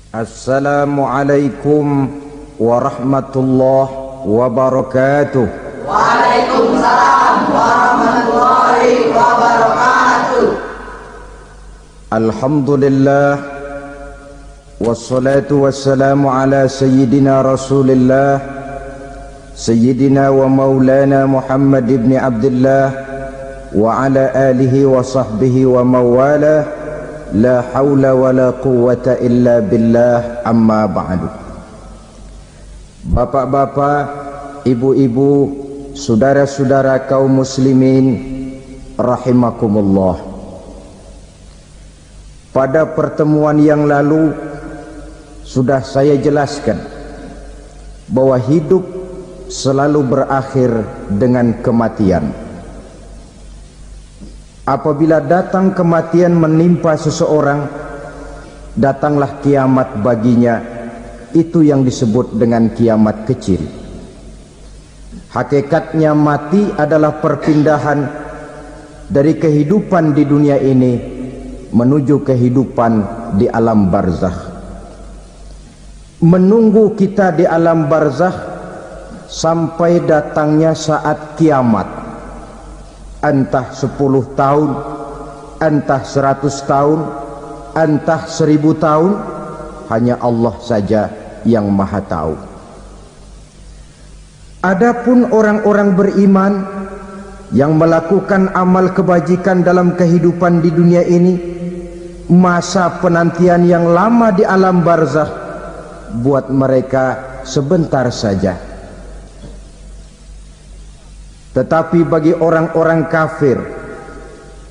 Assalamualaikum warahmatullahi wabarakatuh. Waalaikumsalam warahmatullahi wabarakatuh. Alhamdulillah wassalatu wassalamu ala sayyidina Rasulillah sayyidina wa maulana Muhammad ibn Abdullah wa ala alihi wa sahbihi wa mawalah. La hawla wa la quwwata illa billah, amma ba'du. Bapak-bapak, ibu-ibu, saudara-saudara kaum muslimin rahimakumullah. Pada pertemuan yang lalu sudah saya jelaskan bahwa hidup selalu berakhir dengan kematian. Apabila datang kematian menimpa seseorang, datanglah kiamat baginya. Itu yang disebut dengan kiamat kecil. Hakikatnya mati adalah perpindahan dari kehidupan di dunia ini menuju kehidupan di alam barzakh. Menunggu kita di alam barzakh sampai datangnya saat kiamat. Entah 10 tahun, entah 100 tahun, entah 1000 tahun, hanya Allah saja yang maha tahu. Adapun orang-orang beriman yang melakukan amal kebajikan dalam kehidupan di dunia ini, masa penantian yang lama di alam barzakh buat mereka sebentar saja. Tetapi bagi orang-orang kafir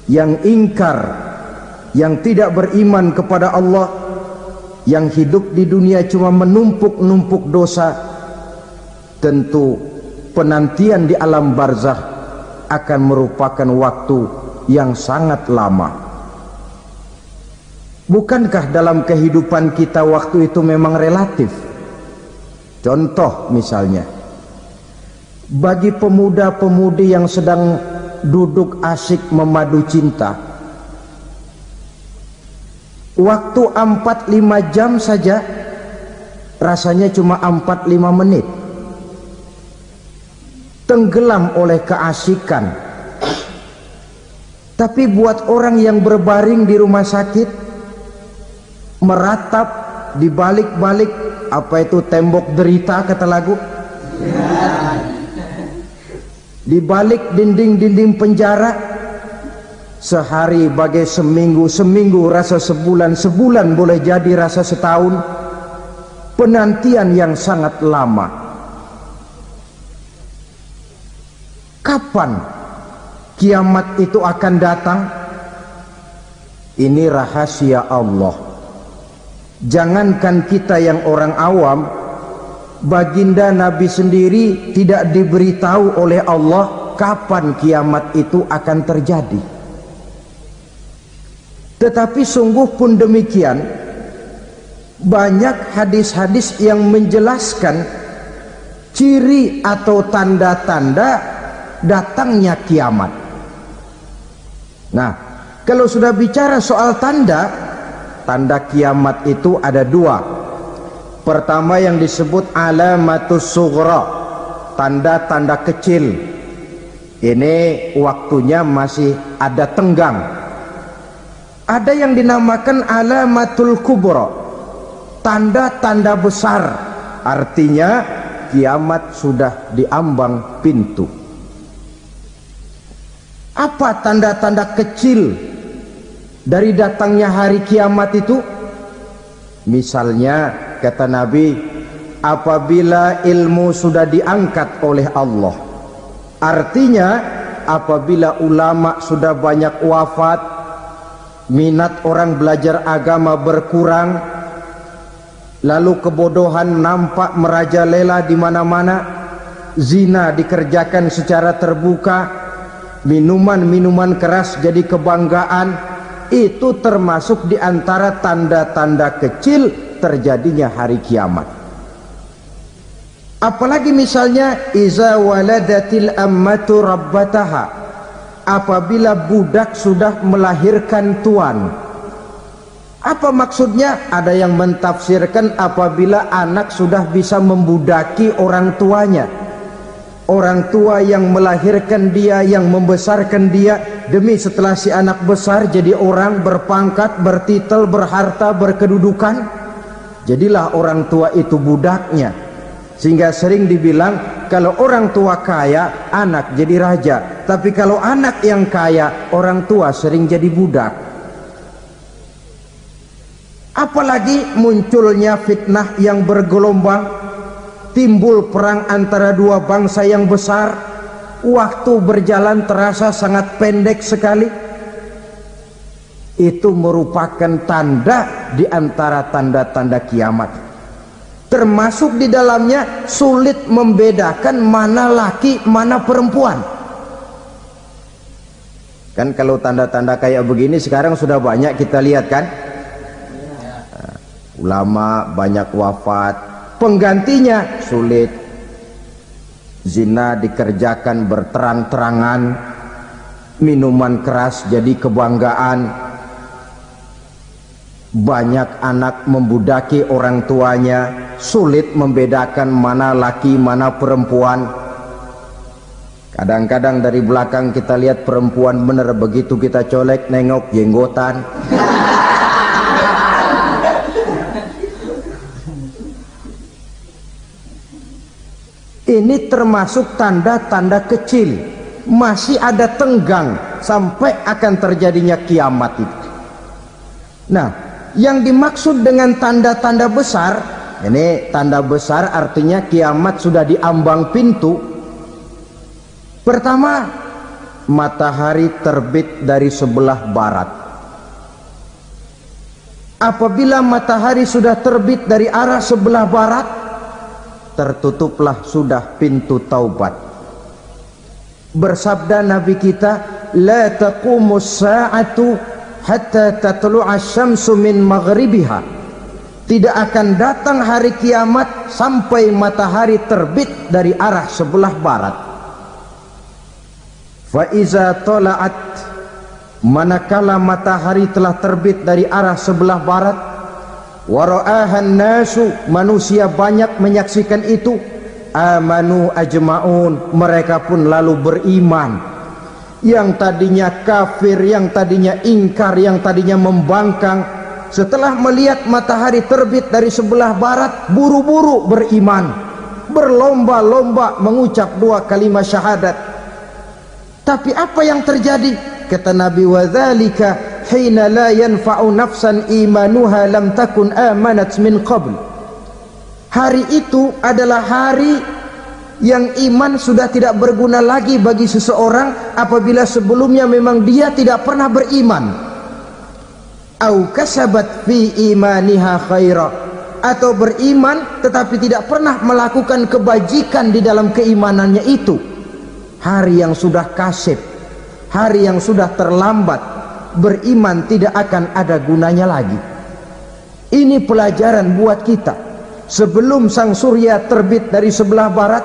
yang ingkar, yang tidak beriman kepada Allah, yang hidup di dunia cuma menumpuk-numpuk dosa, tentu penantian di alam barzakh akan merupakan waktu yang sangat lama. Bukankah dalam kehidupan kita waktu itu memang relatif? Contoh misalnya, bagi pemuda-pemudi yang sedang duduk asyik memadu cinta, waktu 4-5 jam saja rasanya cuma 4-5 menit, tenggelam oleh keasikan. Tapi buat orang yang berbaring di rumah sakit, meratap di balik-balik apa itu tembok derita kata lagu, di balik dinding-dinding penjara, sehari bagai seminggu, seminggu rasa sebulan, sebulan boleh jadi rasa setahun. Penantian yang sangat lama. Kapan kiamat itu akan datang? Ini rahasia Allah. Jangankan kita yang orang awam, baginda Nabi sendiri tidak diberitahu oleh Allah kapan kiamat itu akan terjadi. Tetapi sungguh pun demikian, banyak hadis-hadis yang menjelaskan ciri atau tanda-tanda datangnya kiamat. Nah, kalau sudah bicara soal tanda kiamat itu ada dua. Pertama yang disebut alamatus sughra, tanda-tanda kecil. Ini waktunya masih ada tenggang. Ada yang dinamakan alamatul kubra, tanda-tanda besar. Artinya kiamat sudah diambang pintu. Apa tanda-tanda kecil dari datangnya hari kiamat itu? Misalnya kata Nabi, apabila ilmu sudah diangkat oleh Allah, artinya apabila ulama sudah banyak wafat, minat orang belajar agama berkurang, lalu kebodohan nampak merajalela di mana-mana, zina dikerjakan secara terbuka, minuman-minuman keras jadi kebanggaan, itu termasuk di antara tanda-tanda kecil terjadinya hari kiamat. Apalagi misalnya iza waladatil ammatu rabbataha, apabila budak sudah melahirkan tuan. Apa maksudnya? Ada yang mentafsirkan apabila anak sudah bisa membudaki orang tuanya, orang tua yang melahirkan dia, yang membesarkan dia, demi setelah si anak besar jadi orang berpangkat, bertitel, berharta, berkedudukan, jadilah orang tua itu budaknya. Sehingga sering dibilang kalau orang tua kaya, anak jadi raja, tapi kalau anak yang kaya, orang tua sering jadi budak. Apalagi munculnya fitnah yang bergelombang, timbul perang antara dua bangsa yang besar, waktu berjalan terasa sangat pendek sekali. Itu merupakan tanda di antara tanda-tanda kiamat. Termasuk di dalamnya sulit membedakan mana laki, mana perempuan. Kan kalau tanda-tanda kayak begini sekarang sudah banyak kita lihat kan? Ulama banyak wafat, penggantinya sulit. Zina dikerjakan berterang-terangan, minuman keras jadi kebanggaan, banyak anak membudaki orang tuanya, sulit membedakan mana laki mana perempuan. Kadang-kadang dari belakang kita lihat perempuan bener, begitu kita colek nengok jenggotan. Ini termasuk tanda-tanda kecil, masih ada tenggang sampai akan terjadinya kiamat itu. Nah, yang dimaksud dengan tanda-tanda besar, ini tanda besar artinya kiamat sudah di ambang pintu. Pertama, matahari terbit dari sebelah barat. Apabila matahari sudah terbit dari arah sebelah barat, tertutuplah sudah pintu taubat. Bersabda Nabi kita, la taqumus sa'atu hatta tatlu'a syamsu min maghribiha. Tidak akan datang hari kiamat sampai matahari terbit dari arah sebelah barat. Fa iza tala'at, manakala matahari telah terbit dari arah sebelah barat, wara'ahan nasu, manusia banyak menyaksikan itu, amanu ajma'un, mereka pun lalu beriman. Yang tadinya kafir, yang tadinya ingkar, yang tadinya membangkang, setelah melihat matahari terbit dari sebelah barat, buru-buru beriman, berlomba-lomba mengucap dua kalimat syahadat. Tapi apa yang terjadi? Kata Nabi, wadzalika hina la yanfa'u nafsan imanuha lam takun amanat min qabl. Hari itu adalah hari yang iman sudah tidak berguna lagi bagi seseorang apabila sebelumnya memang dia tidak pernah beriman. Au kasabat fi imaniha khaira, atau beriman tetapi tidak pernah melakukan kebajikan di dalam keimanannya itu. Hari yang sudah kasib, hari yang sudah terlambat, beriman tidak akan ada gunanya lagi. Ini pelajaran buat kita. Sebelum sang surya terbit dari sebelah barat,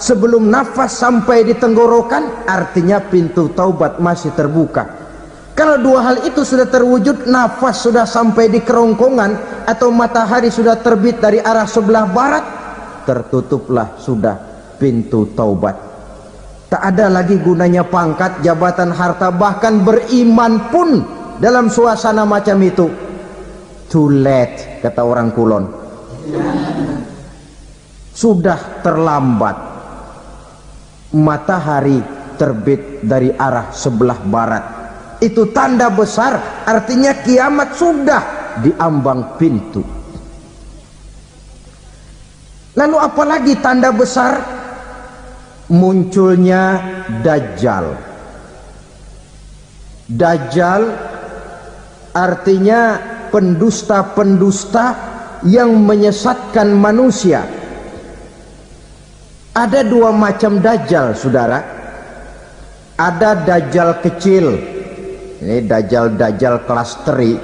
sebelum nafas sampai di tenggorokan, artinya pintu taubat masih terbuka. Kalau dua hal itu sudah terwujud, nafas sudah sampai di kerongkongan atau matahari sudah terbit dari arah sebelah barat, tertutuplah sudah pintu taubat. Tak ada lagi gunanya pangkat, jabatan, harta, bahkan beriman pun dalam suasana macam itu too late, kata orang Kulon. Sudah terlambat. Matahari terbit dari arah sebelah barat, itu tanda besar, artinya kiamat sudah di ambang pintu. Lalu apalagi tanda besar? Munculnya Dajjal. Dajjal artinya pendusta-pendusta yang menyesatkan manusia. Ada dua macam Dajjal, saudara. Ada Dajjal kecil, ini Dajjal kelas teri.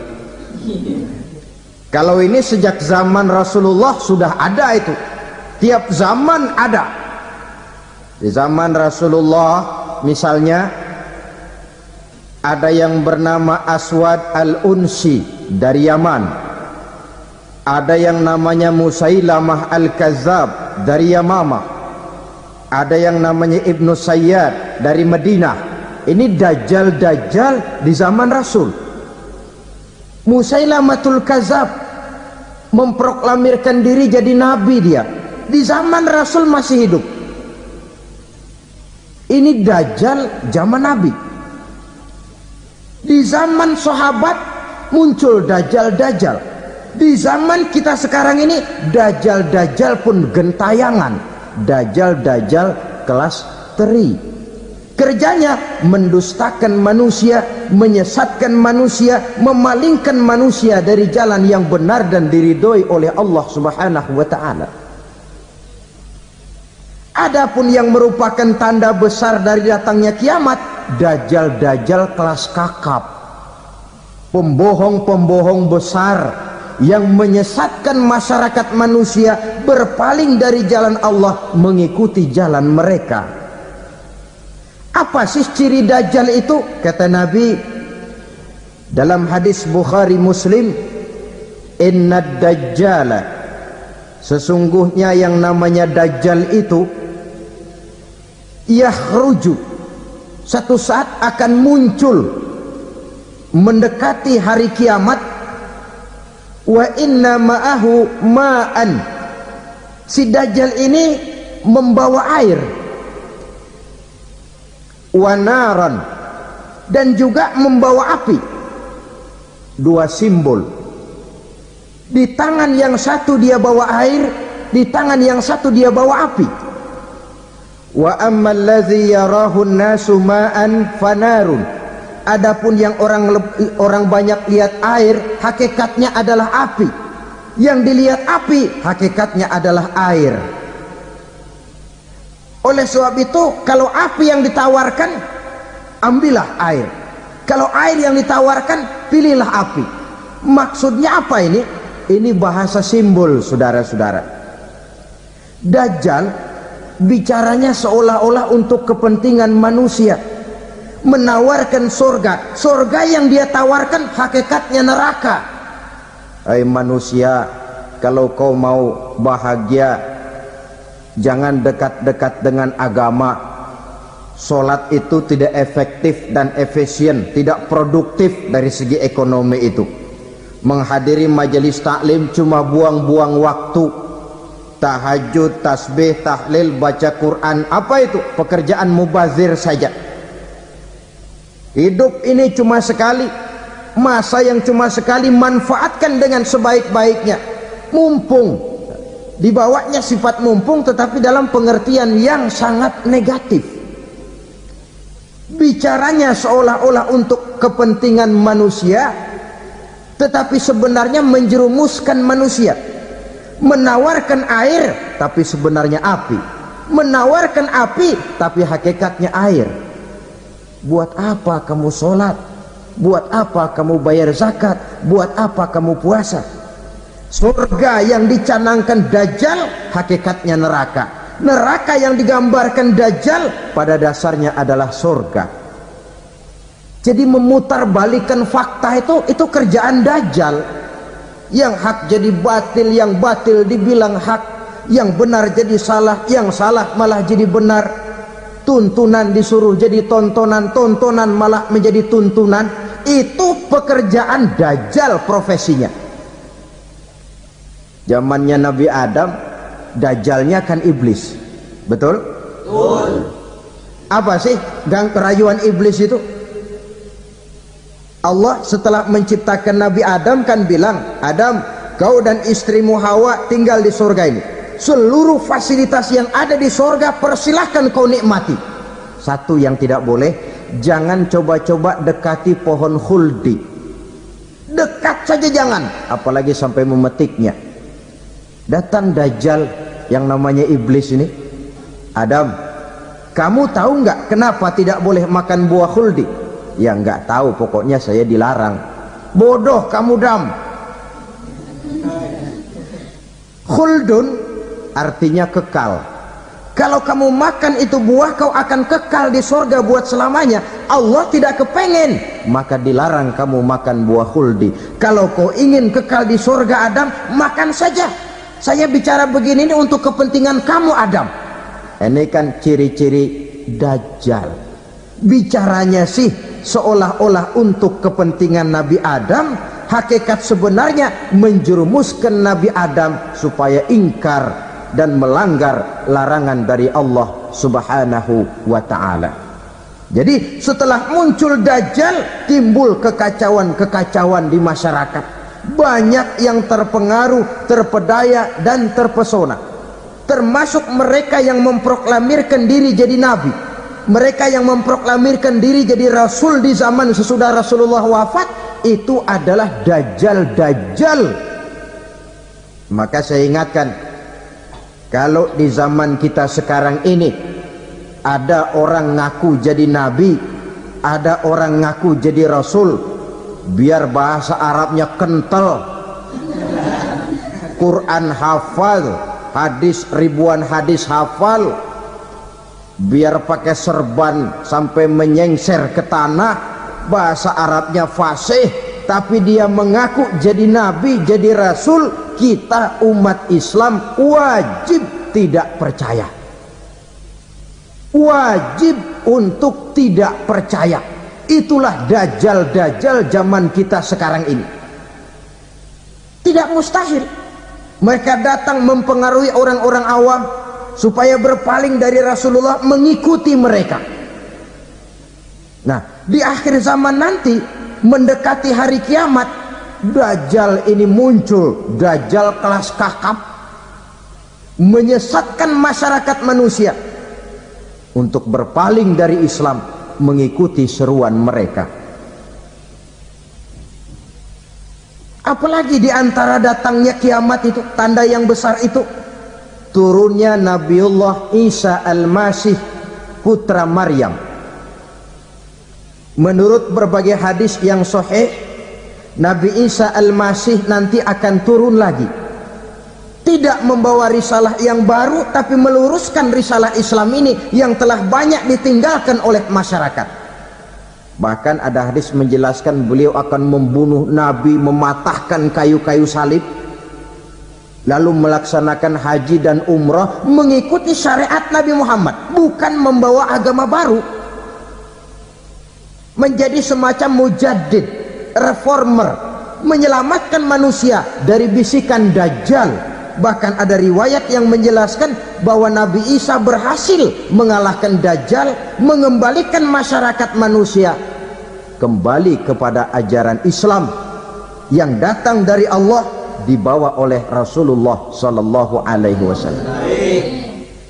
Kalau ini sejak zaman Rasulullah sudah ada itu, tiap zaman ada. Di zaman Rasulullah misalnya ada yang bernama Aswad al-Unsi dari Yaman, ada yang namanya Musailamah al-Kazzab dari Yamama, ada yang namanya Ibnu Sayyad dari Madinah. Ini dajjal-dajjal di zaman Rasul. Musailamatul Kazzab memproklamirkan diri jadi nabi, dia di zaman Rasul masih hidup. Ini dajjal zaman Nabi. Di zaman sahabat muncul dajjal-dajjal. Di zaman kita sekarang ini dajjal-dajjal pun gentayangan. Dajjal-dajjal kelas teri. Kerjanya mendustakan manusia, menyesatkan manusia, memalingkan manusia dari jalan yang benar dan diridhoi oleh Allah Subhanahu wa taala. Adapun yang merupakan tanda besar dari datangnya kiamat, dajjal-dajjal kelas kakap, pembohong-pembohong besar yang menyesatkan masyarakat manusia berpaling dari jalan Allah mengikuti jalan mereka. Apa sih ciri dajjal itu? Kata Nabi dalam hadis Bukhari Muslim, "Innad dajjala", sesungguhnya yang namanya dajjal itu yakhruju, satu saat akan muncul mendekati hari kiamat. Wa inna ma'ahu ma'an, si dajjal ini membawa air, wa naran, dan juga membawa api. Dua simbol. Di tangan yang satu dia bawa air, di tangan yang satu dia bawa api. Wa ammal ladzi yarahu an-nasu ma'an fanarun, adapun yang orang banyak lihat air, hakikatnya adalah api. Yang dilihat api, hakikatnya adalah air. Oleh sebab itu, kalau api yang ditawarkan, ambillah air. Kalau air yang ditawarkan, pilihlah api. Maksudnya apa ini? Ini bahasa simbol, saudara-saudara. Dajjal bicaranya seolah-olah untuk kepentingan manusia, menawarkan surga. Surga yang dia tawarkan hakikatnya neraka. Hai manusia, kalau kau mau bahagia, jangan dekat-dekat dengan agama. Solat itu tidak efektif dan efisien, tidak produktif dari segi ekonomi itu. Menghadiri majelis taklim cuma buang-buang waktu. Tahajud, tasbih, tahlil, baca Quran, apa itu? Pekerjaan mubazir saja. Hidup ini cuma sekali, masa yang cuma sekali, manfaatkan dengan sebaik-baiknya. Mumpung, dibawanya sifat mumpung tetapi dalam pengertian yang sangat negatif. Bicaranya seolah-olah untuk kepentingan manusia, tetapi sebenarnya menjerumuskan manusia. Menawarkan air tapi sebenarnya api, menawarkan api tapi hakikatnya air. Buat apa kamu sholat? Buat apa kamu bayar zakat? Buat apa kamu puasa? Surga yang dicanangkan dajjal hakikatnya neraka. Neraka yang digambarkan dajjal pada dasarnya adalah surga. Jadi memutarbalikkan fakta itu kerjaan dajjal. Yang hak jadi batil, yang batil dibilang hak, yang benar jadi salah, yang salah malah jadi benar. Tuntunan disuruh jadi tontonan, tontonan malah menjadi tuntunan. Itu pekerjaan dajjal profesinya. Zamannya Nabi Adam, dajjalnya kan iblis. Betul? Betul. Apa sih rayuan iblis itu? Allah setelah menciptakan Nabi Adam kan bilang, Adam, kau dan istrimu Hawa tinggal di surga ini. Seluruh fasilitas yang ada di surga persilahkan kau nikmati. Satu yang tidak boleh, jangan coba-coba dekati pohon khuldi. Dekat saja jangan, apalagi sampai memetiknya. Datang dajjal yang namanya iblis ini. Adam, kamu tahu nggak kenapa tidak boleh makan buah khuldi? Ya nggak tahu, pokoknya saya dilarang. Bodoh kamu Dam. Khuldun artinya kekal. Kalau kamu makan itu buah, kau akan kekal di surga buat selamanya. Allah tidak kepengen, maka dilarang kamu makan buah khuldi. Kalau kau ingin kekal di surga Adam, makan saja. Saya bicara begini ini untuk kepentingan kamu Adam. Ini kan ciri-ciri Dajjal. Bicaranya sih seolah-olah untuk kepentingan Nabi Adam, hakikat sebenarnya menjerumuskan Nabi Adam supaya ingkar dan melanggar larangan dari Allah Subhanahu wa ta'ala. Jadi setelah muncul Dajjal, timbul kekacauan-kekacauan di masyarakat. Banyak yang terpengaruh, terpedaya dan terpesona, termasuk mereka yang memproklamirkan diri jadi nabi, mereka yang memproklamirkan diri jadi rasul di zaman sesudah Rasulullah wafat. Itu adalah Dajjal. Maka saya ingatkan, kalau di zaman kita sekarang ini ada orang ngaku jadi nabi, ada orang ngaku jadi rasul, biar bahasa Arabnya kental, Quran hafal, hadis ribuan hadis hafal, biar pakai serban sampai menyengser ke tanah, bahasa Arabnya fasih, tapi dia mengaku jadi nabi, jadi rasul. Kita umat Islam wajib tidak percaya, wajib untuk tidak percaya. Itulah Dajjal zaman kita sekarang ini. Tidak mustahil mereka datang mempengaruhi orang-orang awam supaya berpaling dari Rasulullah, mengikuti mereka. Nah, di akhir zaman nanti, mendekati hari kiamat, Dajjal ini muncul, Dajjal kelas kakap, menyesatkan masyarakat manusia untuk berpaling dari Islam, mengikuti seruan mereka. Apalagi di antara datangnya kiamat itu, tanda yang besar itu, turunnya Nabiullah Isa Al-Masih, putra Maryam. Menurut berbagai hadis yang sahih, Nabi Isa Al-Masih nanti akan turun lagi, tidak membawa risalah yang baru, tapi meluruskan risalah Islam ini yang telah banyak ditinggalkan oleh masyarakat. Bahkan ada hadis menjelaskan beliau akan membunuh Nabi, mematahkan kayu-kayu salib, lalu melaksanakan haji dan umrah mengikuti syariat Nabi Muhammad, bukan membawa agama baru, menjadi semacam mujaddid, reformer, menyelamatkan manusia dari bisikan Dajjal. Bahkan ada riwayat yang menjelaskan bahwa Nabi Isa berhasil mengalahkan Dajjal, mengembalikan masyarakat manusia kembali kepada ajaran Islam yang datang dari Allah, dibawa oleh Rasulullah sallallahu alaihi wasallam.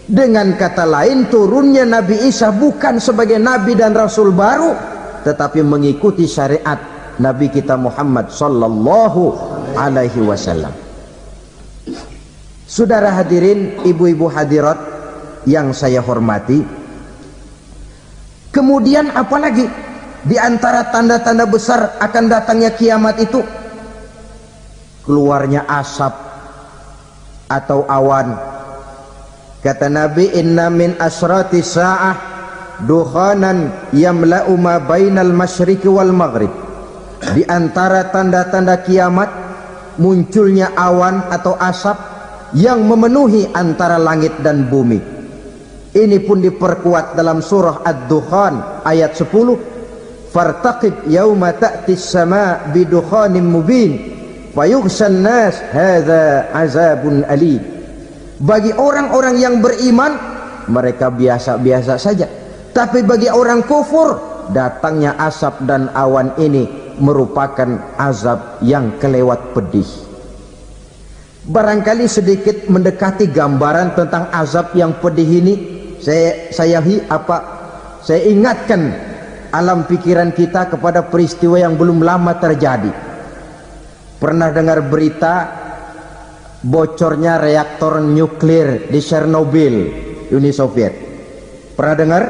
Dengan kata lain, turunnya Nabi Isa bukan sebagai nabi dan rasul baru, tetapi mengikuti syariat Nabi kita Muhammad sallallahu alaihi wasallam. Saudara hadirin, ibu-ibu hadirat yang saya hormati, kemudian apalagi di antara tanda-tanda besar akan datangnya kiamat itu? Keluarnya asap atau awan. Kata Nabi, inna min asrati sa'ah dukhanan yamla'u ma bainal masyriqi wal maghrib. Di antara tanda-tanda kiamat, munculnya awan atau asap yang memenuhi antara langit dan bumi. Ini pun diperkuat dalam surah Ad-Dukhan ayat 10, fartaqib yauma ta'tis sama' bidukhanin mubin fayughshan nas hadza azabun alim. Bagi orang-orang yang beriman, mereka biasa-biasa saja, tapi bagi orang kufur, datangnya asap dan awan ini merupakan azab yang kelewat pedih. Barangkali sedikit mendekati gambaran tentang azab yang pedih ini, saya ingatkan alam pikiran kita kepada peristiwa yang belum lama terjadi. Pernah dengar berita bocornya reaktor nuklir di Chernobyl, Uni Soviet? Pernah dengar?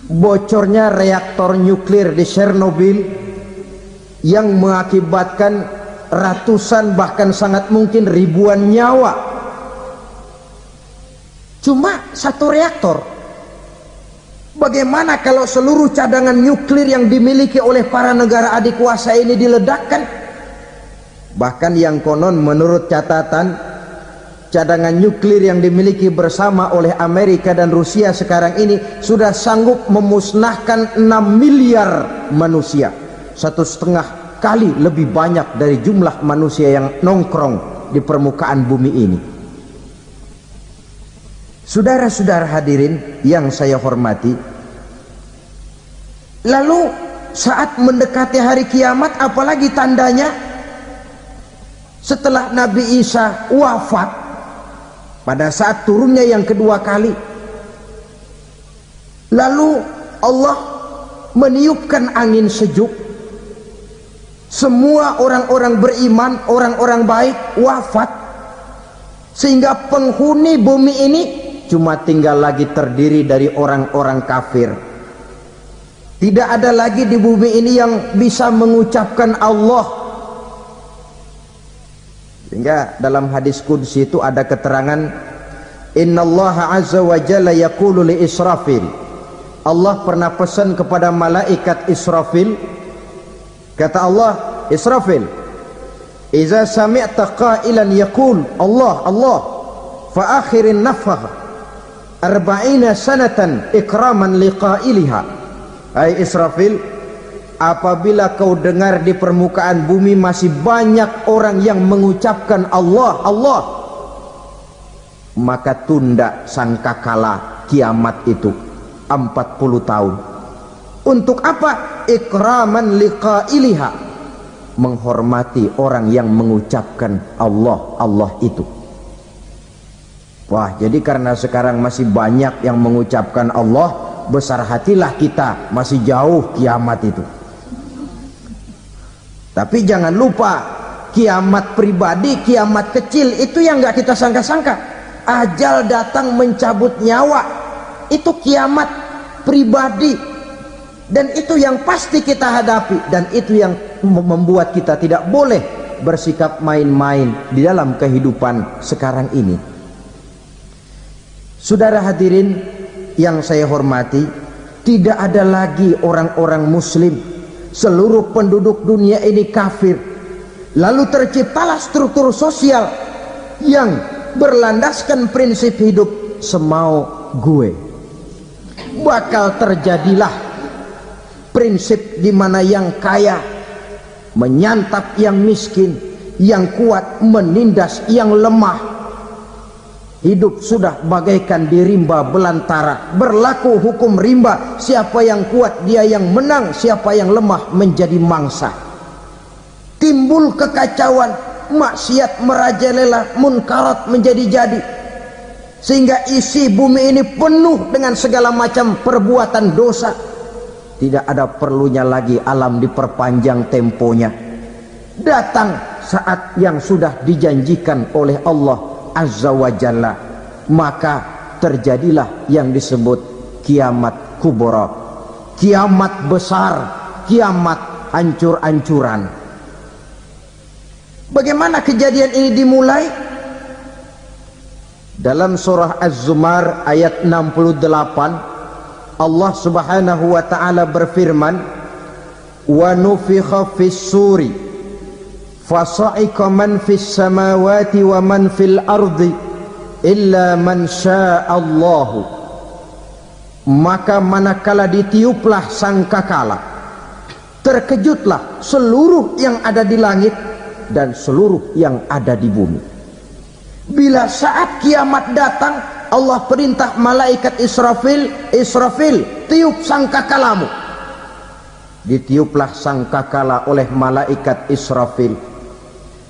Bocornya reaktor nuklir di Chernobyl yang mengakibatkan ratusan bahkan sangat mungkin ribuan nyawa. cuma satu reaktor. Bagaimana kalau seluruh cadangan nuklir yang dimiliki oleh para negara adik kuasa ini diledakkan? Bahkan yang konon menurut catatan, cadangan nuklir yang dimiliki bersama oleh Amerika dan Rusia sekarang ini sudah sanggup memusnahkan 6 miliar manusia, 1,5 kali lebih banyak dari jumlah manusia yang nongkrong di permukaan bumi ini. Saudara-saudara hadirin yang saya hormati, lalu saat mendekati hari kiamat, apalagi tandanya? Setelah Nabi Isa wafat, pada saat turunnya yang kedua kali, lalu Allah meniupkan angin sejuk. Semua orang-orang beriman, orang-orang baik wafat, sehingga penghuni bumi ini cuma tinggal lagi terdiri dari orang-orang kafir. Tidak ada lagi di bumi ini yang bisa mengucapkan Allah. Sehingga dalam hadis qudsi itu ada keterangan, innallaha azza wa jalla yaqulu li Israfil. Allah pernah pesan kepada malaikat Israfil, kata Allah, Israfil, iza sami'ta qailan yaqul Allah Allah fa akhirin nafakh 40 sanatan ikraman liqailiha. Hai Israfil, apabila kau dengar di permukaan bumi masih banyak orang yang mengucapkan Allah Allah, maka tunda sangkakala kiamat itu 40 tahun. Untuk apa? Ikraman liqailiha, menghormati orang yang mengucapkan Allah Allah itu. Wah, jadi karena sekarang masih banyak yang mengucapkan Allah, besar hatilah kita, masih jauh kiamat itu. Tapi jangan lupa, kiamat pribadi, kiamat kecil itu yang nggak kita sangka-sangka. Ajal datang mencabut nyawa, itu kiamat pribadi, dan itu yang pasti kita hadapi, dan itu yang membuat kita tidak boleh bersikap main-main di dalam kehidupan sekarang ini. Saudara hadirin yang saya hormati, tidak ada lagi orang-orang muslim. Seluruh penduduk dunia ini kafir. Lalu terciptalah struktur sosial yang berlandaskan prinsip hidup semau gue. Bakal terjadilah prinsip di mana yang kaya menyantap yang miskin, yang kuat menindas yang lemah. Hidup sudah bagaikan di rimba belantara, berlaku hukum rimba, siapa yang kuat dia yang menang, siapa yang lemah menjadi mangsa. Timbul kekacauan, maksiat merajalela, munkarat menjadi-jadi, sehingga isi bumi ini penuh dengan segala macam perbuatan dosa. Tidak ada perlunya lagi alam diperpanjang temponya. Datang saat yang sudah dijanjikan oleh Allah Azza wa Jalla, maka terjadilah yang disebut kiamat kubra, kiamat besar, kiamat hancur-hancuran. Bagaimana kejadian ini dimulai? Dalam surah Az-Zumar ayat 68, Allah Subhanahu wa taala berfirman, wa nufikha fis suri fasa'iqa man fis samawati wa man fil ardi illa man sya'allahu. Maka manakala ditiuplah sangkakala, terkejutlah seluruh yang ada di langit dan seluruh yang ada di bumi. Bila saat kiamat datang, Allah perintah malaikat Israfil, Israfil, tiup sangkakalamu. Ditiuplah sangkakala oleh malaikat Israfil.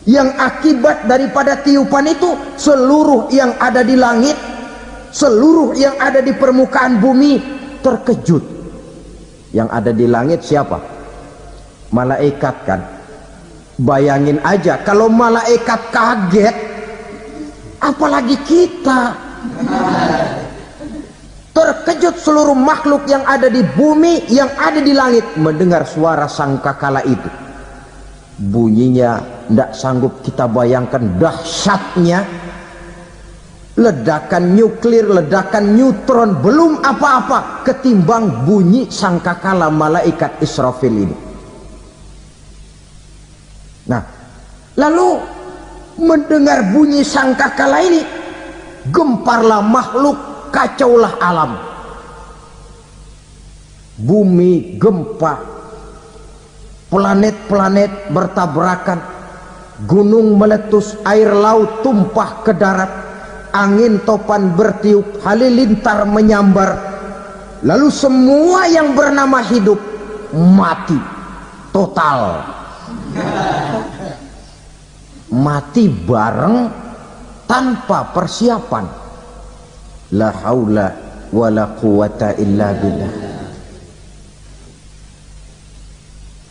Yang akibat daripada tiupan itu, seluruh yang ada di langit, seluruh yang ada di permukaan bumi terkejut. Yang ada di langit siapa? Malaikat kan. Bayangin aja kalau malaikat kaget, apalagi kita. Terkejut seluruh makhluk yang ada di bumi, yang ada di langit mendengar suara sangkakala itu. Bunyinya tidak sanggup kita bayangkan dahsyatnya. ledakan nuklir, ledakan neutron, belum apa-apa ketimbang bunyi sangkakala malaikat Israfil ini. Nah, lalu mendengar bunyi sangkakala ini, gemparlah makhluk, kacaulah alam. Bumi gempa, planet-planet bertabrakan, gunung meletus, air laut tumpah ke darat, angin topan bertiup, halilintar menyambar, lalu semua yang bernama hidup mati total. Mati bareng tanpa persiapan. La haula wala quwata illa billah.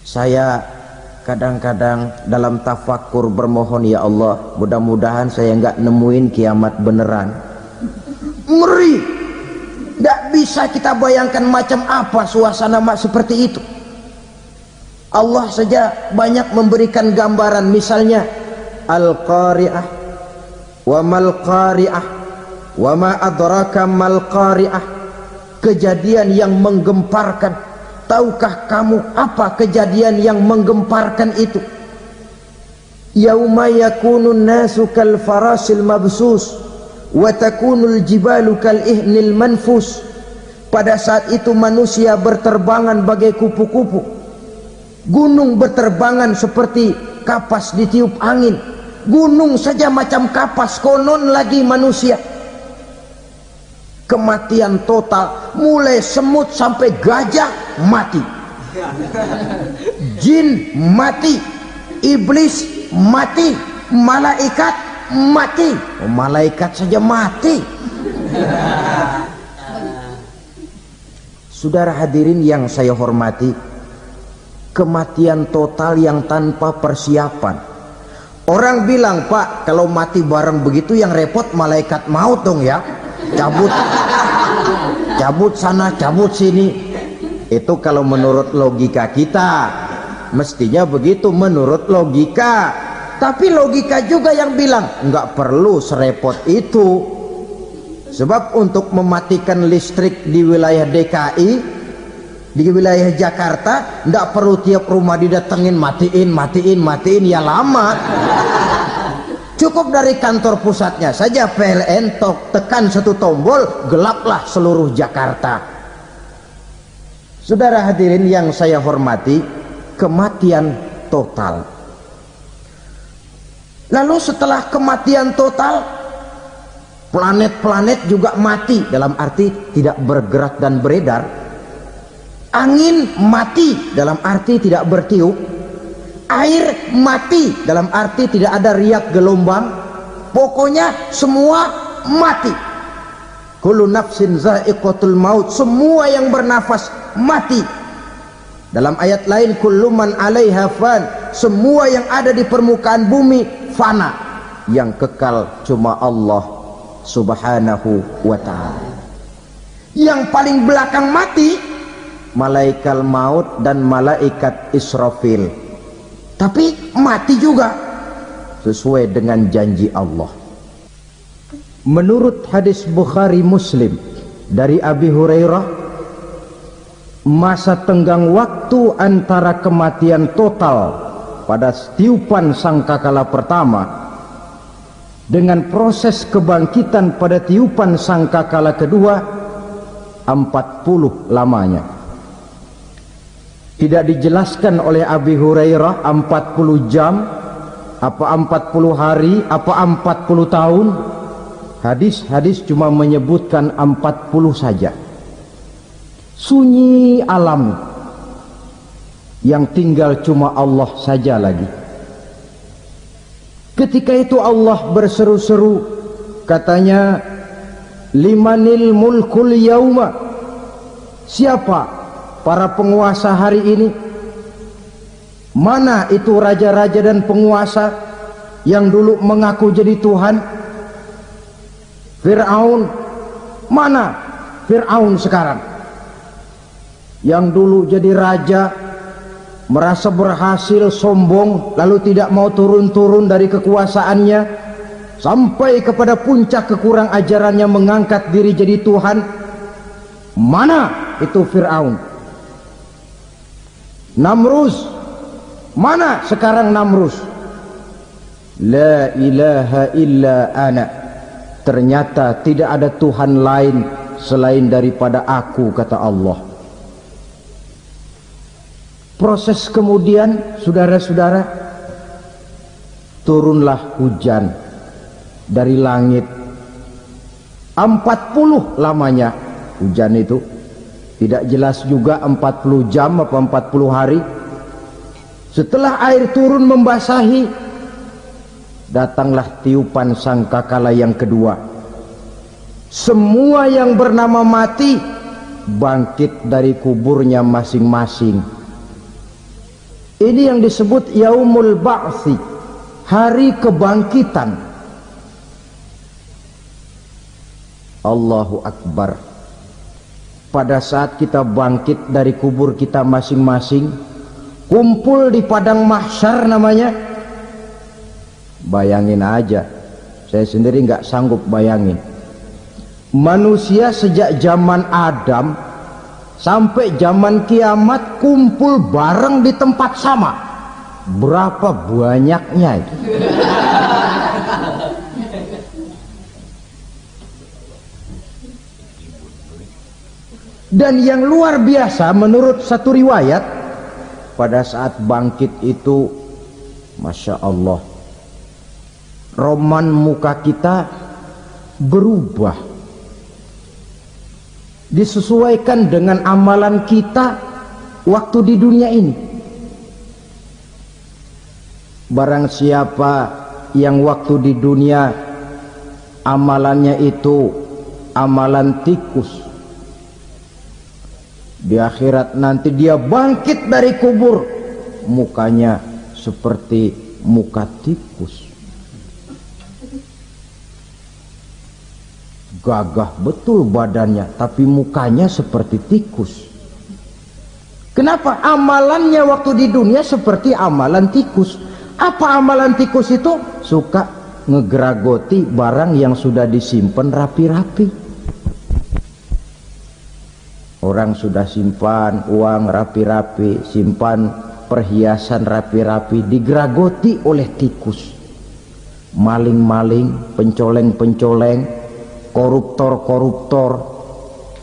Saya kadang-kadang dalam tafakur bermohon, ya Allah, mudah-mudahan saya enggak nemuin kiamat beneran. Ngeri. Enggak bisa kita bayangkan macam apa suasana seperti itu. Allah saja banyak memberikan gambaran, misalnya Al-Qari'ah, wa mal qari'ah, wa ma adraka mal qari'ah. Kejadian yang menggemparkan. Tahukah kamu apa kejadian yang menggemparkan itu? Yauma yakunun nasu kal farasil mabsus wa takunul jibalu kal ihnil manfus. Pada saat itu manusia berterbangan bagai kupu-kupu, gunung berterbangan seperti kapas ditiup angin. Gunung saja macam kapas, konon lagi manusia. Kematian total, mulai semut sampai gajah mati, jin mati, iblis mati, malaikat mati. Oh, malaikat saja mati. Saudara hadirin yang saya hormati, kematian total yang tanpa persiapan. Orang bilang, Pak, kalau mati bareng begitu yang repot malaikat maut dong ya, cabut sana, cabut sini. Itu kalau menurut logika kita, mestinya begitu menurut logika. Tapi logika juga yang bilang nggak perlu serepot itu, sebab untuk mematikan listrik di wilayah DKI, di wilayah Jakarta, nggak perlu tiap rumah didatengin matiin, ya lama. Cukup dari kantor pusatnya saja PLN, tekan satu tombol, gelaplah seluruh Jakarta. Saudara hadirin yang saya hormati, kematian total. Lalu setelah kematian total, planet-planet juga mati, dalam arti tidak bergerak dan beredar. Angin mati, dalam arti tidak bertiup. Air mati, dalam arti tidak ada riak gelombang. Pokoknya semua mati. Kullu nafsin za'iqatul maut, semua yang bernafas mati. Dalam ayat lain, kullu man 'alaiha fan, semua yang ada di permukaan bumi fana. Yang kekal cuma Allah Subhanahu wa ta'ala. Yang paling belakang mati malaikat maut dan malaikat Israfil. Tapi mati juga sesuai dengan janji Allah. Menurut hadis Bukhari Muslim dari Abi Hurairah, masa tenggang waktu antara kematian total pada tiupan sangkakala pertama dengan proses kebangkitan pada tiupan sangkakala kedua 40 lamanya. Tidak dijelaskan oleh Abi Hurairah 40 jam, apa 40 hari, apa 40 tahun. Hadis-hadis cuma menyebutkan 40 saja. Sunyi alam, yang tinggal cuma Allah saja lagi. Ketika itu Allah berseru-seru, katanya, limanil mulkul yauma, siapa para penguasa hari ini? Mana itu raja-raja dan penguasa yang dulu mengaku jadi Tuhan? Fir'aun, mana Fir'aun sekarang? Yang dulu jadi raja, merasa berhasil, sombong, lalu tidak mau turun-turun dari kekuasaannya. sampai kepada puncak kekurang ajarannya mengangkat diri jadi Tuhan. Mana itu Fir'aun? Namrus, mana sekarang Namrus? La ilaha illa ana, ternyata tidak ada Tuhan lain selain daripada aku, kata Allah. Proses kemudian, saudara-saudara, turunlah hujan dari langit. 40 lamanya hujan itu, tidak jelas juga 40 jam apa 40 hari. Setelah air turun membasahi, datanglah tiupan sangkakala yang kedua. Semua yang bernama mati bangkit dari kuburnya masing-masing. Ini yang disebut Yaumul Ba'thi, hari kebangkitan. Allahu Akbar. Pada saat kita bangkit dari kubur kita masing-masing, kumpul di padang mahsyar namanya. Bayangin aja, saya sendiri nggak sanggup bayangin. Manusia sejak zaman Adam sampai zaman kiamat kumpul bareng di tempat sama. Berapa banyaknya itu? Dan yang luar biasa menurut satu riwayat, pada saat bangkit itu, Masya Allah, roman muka kita berubah, disesuaikan dengan amalan kita waktu di dunia ini. Barang siapa yang waktu di dunia amalannya itu amalan tikus, di akhirat nanti dia bangkit dari kubur, mukanya seperti muka tikus. Gagah betul badannya, tapi mukanya seperti tikus. Kenapa? Amalannya waktu di dunia seperti amalan tikus. Apa amalan tikus itu? Suka ngegeragoti barang yang sudah disimpan rapi-rapi. Orang sudah simpan uang rapi-rapi, simpan perhiasan rapi-rapi, digeragoti oleh tikus. Maling-maling, pencoleng-pencoleng, koruptor-koruptor,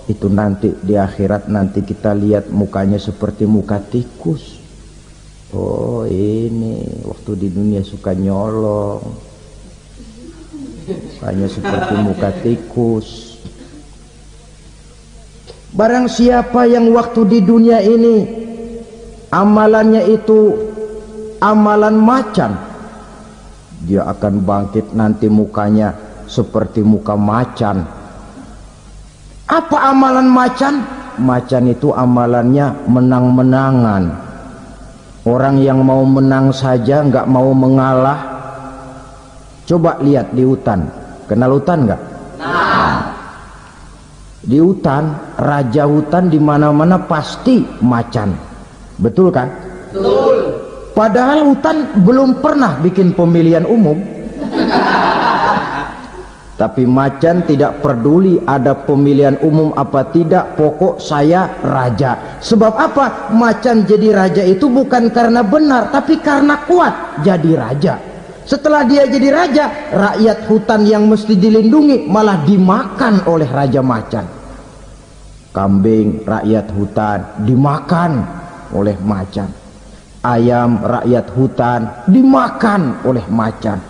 itu nanti di akhirat nanti kita lihat mukanya seperti muka tikus. Oh, ini waktu di dunia suka nyolong, mukanya seperti muka tikus. Barang siapa yang waktu di dunia ini amalannya itu amalan macan, dia akan bangkit nanti mukanya seperti muka macan. Apa amalan macan? Macan itu amalannya menang-menangan. Orang yang mau menang saja nggak mau mengalah. Coba lihat di hutan, kenal hutan nggak? Di hutan, raja hutan di mana-mana pasti macan, betul kan? Betul. Padahal hutan belum pernah bikin pemilihan umum. Tapi macan tidak peduli ada pemilihan umum apa tidak, pokok saya raja. Sebab apa? Macan jadi raja itu bukan karena benar, tapi karena kuat jadi raja. Setelah dia jadi raja, rakyat hutan yang mesti dilindungi malah dimakan oleh raja macan. Kambing rakyat hutan dimakan oleh macan. Ayam rakyat hutan dimakan oleh macan.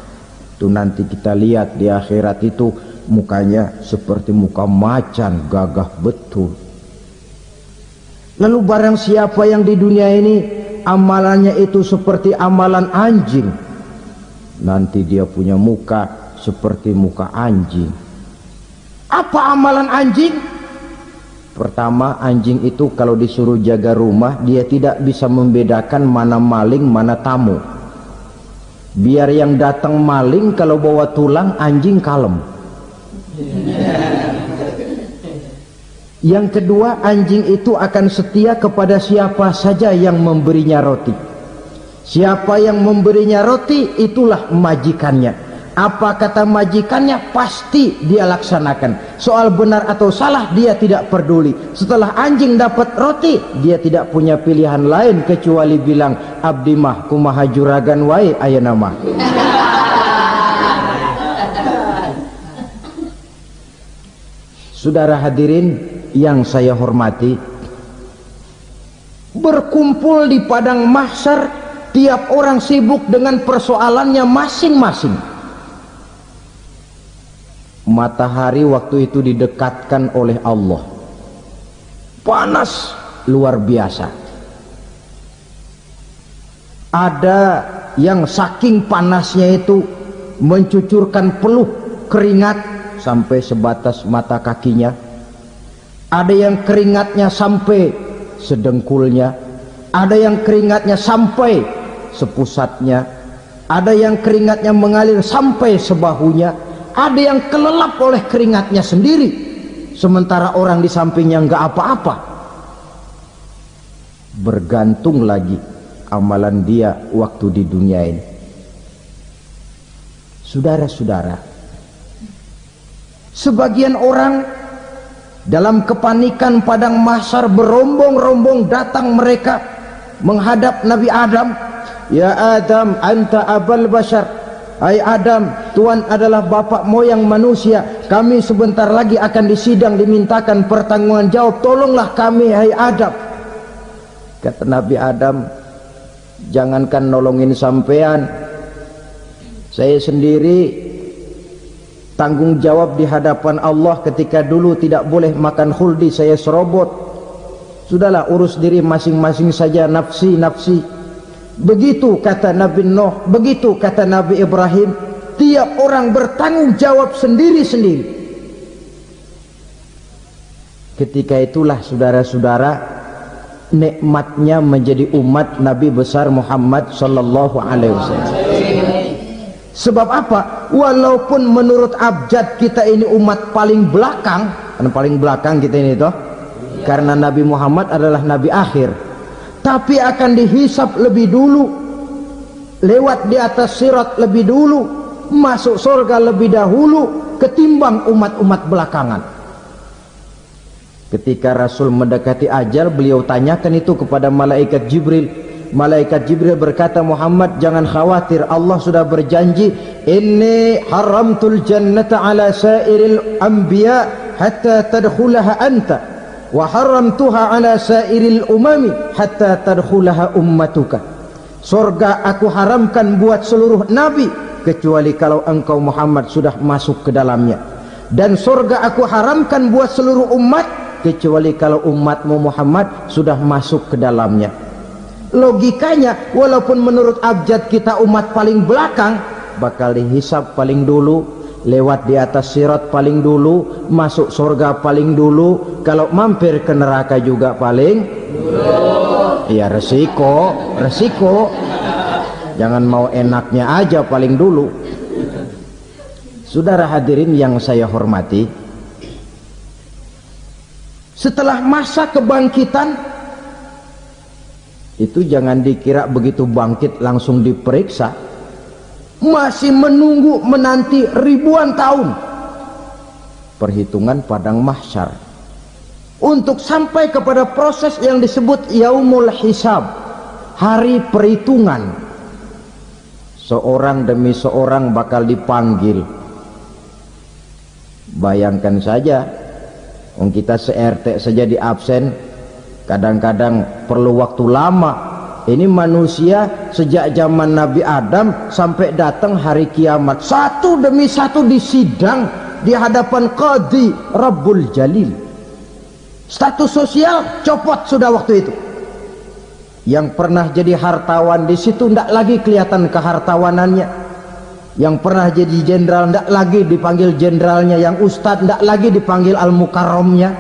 Itu nanti kita lihat di akhirat itu mukanya seperti muka macan, gagah betul. Lalu barang siapa yang di dunia ini amalannya itu seperti amalan anjing, nanti dia punya muka seperti muka anjing. Apa amalan anjing? Pertama, anjing itu kalau disuruh jaga rumah, dia tidak bisa membedakan mana maling mana tamu. Biar yang datang maling kalau bawa tulang, anjing kalem. Yang kedua, anjing itu akan setia kepada siapa saja yang memberinya roti. Siapa yang memberinya roti, itulah majikannya. Apa kata majikannya pasti dia laksanakan. Soal benar atau salah dia tidak peduli. Setelah anjing dapat roti, dia tidak punya pilihan lain kecuali bilang, abdi mah kumaha juragan wae ayeuna mah. Saudara hadirin yang saya hormati, berkumpul di padang mahsyar, tiap orang sibuk dengan persoalannya masing-masing. Matahari waktu itu didekatkan oleh Allah, panas luar biasa. Ada yang saking panasnya itu mencucurkan peluh keringat sampai sebatas mata kakinya. Ada yang keringatnya sampai sedengkulnya, ada yang keringatnya sampai sepusatnya, ada yang keringatnya mengalir sampai sebahunya, ada yang kelelap oleh keringatnya sendiri, sementara orang di sampingnya nggak apa-apa. Bergantung lagi amalan dia waktu di dunia ini. Saudara-saudara, sebagian orang dalam kepanikan padang mahsyar berombong-rombong datang mereka menghadap Nabi Adam. Ya Adam, anta abal bashar. Hai Adam, Tuhan adalah bapak moyang manusia. Kami sebentar lagi akan disidang, dimintakan pertanggungan jawab. Tolonglah kami, hai Adam. Kata Nabi Adam, jangankan nolongin sampean, saya sendiri tanggung jawab di hadapan Allah. Ketika dulu tidak boleh makan khuldi, saya serobot. Sudahlah, urus diri masing-masing saja, nafsi. Begitu kata Nabi Nuh, begitu kata Nabi Ibrahim. Tiap orang bertanggung jawab sendiri-sendiri. Ketika itulah saudara-saudara, nikmatnya menjadi umat Nabi besar Muhammad sallallahu alaihi wasallam. Sebab apa? Walaupun menurut abjad kita ini umat paling belakang, kan paling belakang kita ini toh, karena Nabi Muhammad adalah Nabi akhir, tapi akan dihisap lebih dulu, lewat di atas sirat lebih dulu, masuk surga lebih dahulu ketimbang umat-umat belakangan. Ketika Rasul mendekati ajal, beliau tanyakan itu kepada malaikat Jibril. Malaikat Jibril berkata, Muhammad jangan khawatir, Allah sudah berjanji, inni haramtul jannata ala sairil anbiya hatta tadkhulaha anta, wa haramtuha ala sairil umami hatta tadkhulaha ummatuka. Surga aku haramkan buat seluruh nabi kecuali kalau engkau Muhammad sudah masuk ke dalamnya, dan surga aku haramkan buat seluruh umat kecuali kalau umatmu Muhammad sudah masuk ke dalamnya. Logikanya, walaupun menurut abjad kita umat paling belakang, bakal dihisap paling dulu, lewat di atas sirat paling dulu, masuk surga paling dulu, kalau mampir ke neraka juga paling dulu. Ya resiko. Jangan mau enaknya aja paling dulu. Saudara hadirin yang saya hormati, setelah masa kebangkitan itu jangan dikira begitu bangkit langsung diperiksa, masih menunggu menanti ribuan tahun perhitungan padang mahsyar untuk sampai kepada proses yang disebut yaumul hisab, hari perhitungan. Seorang demi seorang bakal dipanggil. Bayangkan saja, kita se-RT saja di absen kadang-kadang perlu waktu lama. Ini manusia sejak zaman Nabi Adam sampai datang hari kiamat, satu demi satu disidang di hadapan Qadhi Rabbul Jalil. Status sosial copot sudah waktu itu. Yang pernah jadi hartawan di situ tidak lagi kelihatan kehartawanannya. Yang pernah jadi jenderal tidak lagi dipanggil jenderalnya. Yang ustadz tidak lagi dipanggil al-mukarramnya.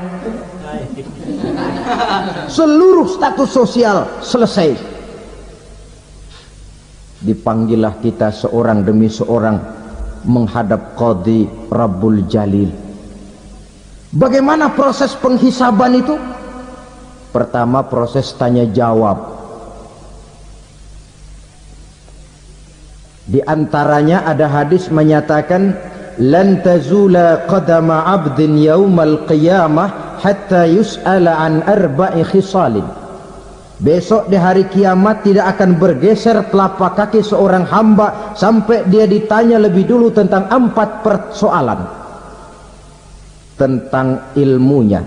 Seluruh status sosial selesai. Dipanggillah kita seorang demi seorang menghadap Qadhi Rabbul Jalil. Bagaimana proses penghisaban itu? Pertama, proses tanya jawab. Di antaranya ada hadis menyatakan lan tazula qadama 'abdin yaumal qiyamah hatta yus'ala an arba'i khisalin. Besok di hari kiamat tidak akan bergeser telapak kaki seorang hamba sampai dia ditanya lebih dulu tentang 4 persoalan. Tentang ilmunya,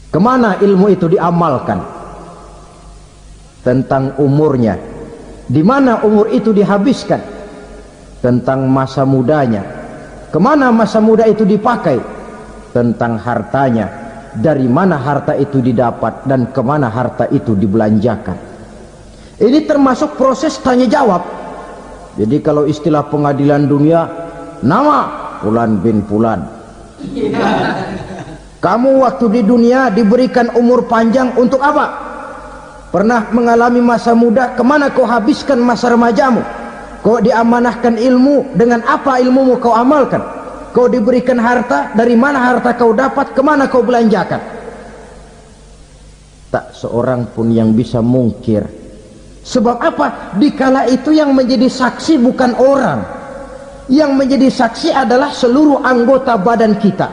kemana ilmu itu diamalkan. Tentang umurnya, di mana umur itu dihabiskan. Tentang masa mudanya, kemana masa muda itu dipakai. Tentang hartanya, dari mana harta itu didapat dan kemana harta itu dibelanjakan. Ini termasuk proses tanya jawab. Jadi kalau istilah pengadilan dunia, nama Fulan bin Fulan. Kamu waktu di dunia diberikan umur panjang untuk apa? Pernah mengalami masa muda, kemana kau habiskan masa remajamu? Kau diamanahkan ilmu, dengan apa ilmumu kau amalkan? Kau diberikan harta, dari mana harta kau dapat, kemana kau belanjakan? Tak seorang pun yang bisa mungkir. Sebab apa? Dikala itu yang menjadi saksi bukan orang. Yang menjadi saksi adalah seluruh anggota badan kita.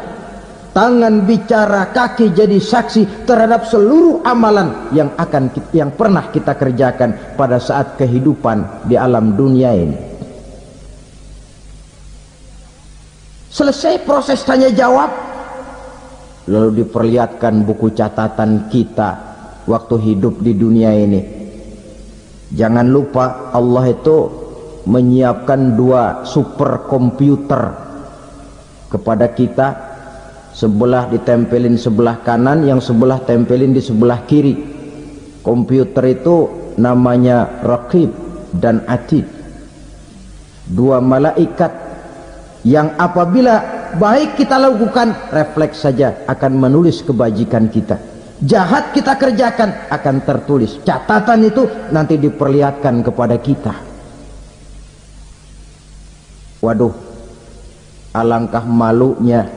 Tangan bicara, kaki jadi saksi terhadap seluruh amalan yang pernah kita kerjakan pada saat kehidupan di alam dunia ini. Selesai proses tanya jawab, lalu diperlihatkan buku catatan kita waktu hidup di dunia ini. Jangan lupa Allah itu menyiapkan 2 superkomputer kepada kita. Sebelah ditempelin sebelah kanan, yang sebelah tempelin di sebelah kiri. Komputer itu namanya Raqib dan Atid. 2 malaikat yang apabila baik kita lakukan, refleks saja akan menulis kebajikan kita. Jahat kita kerjakan, akan tertulis. Catatan itu nanti diperlihatkan kepada kita. Waduh, alangkah malunya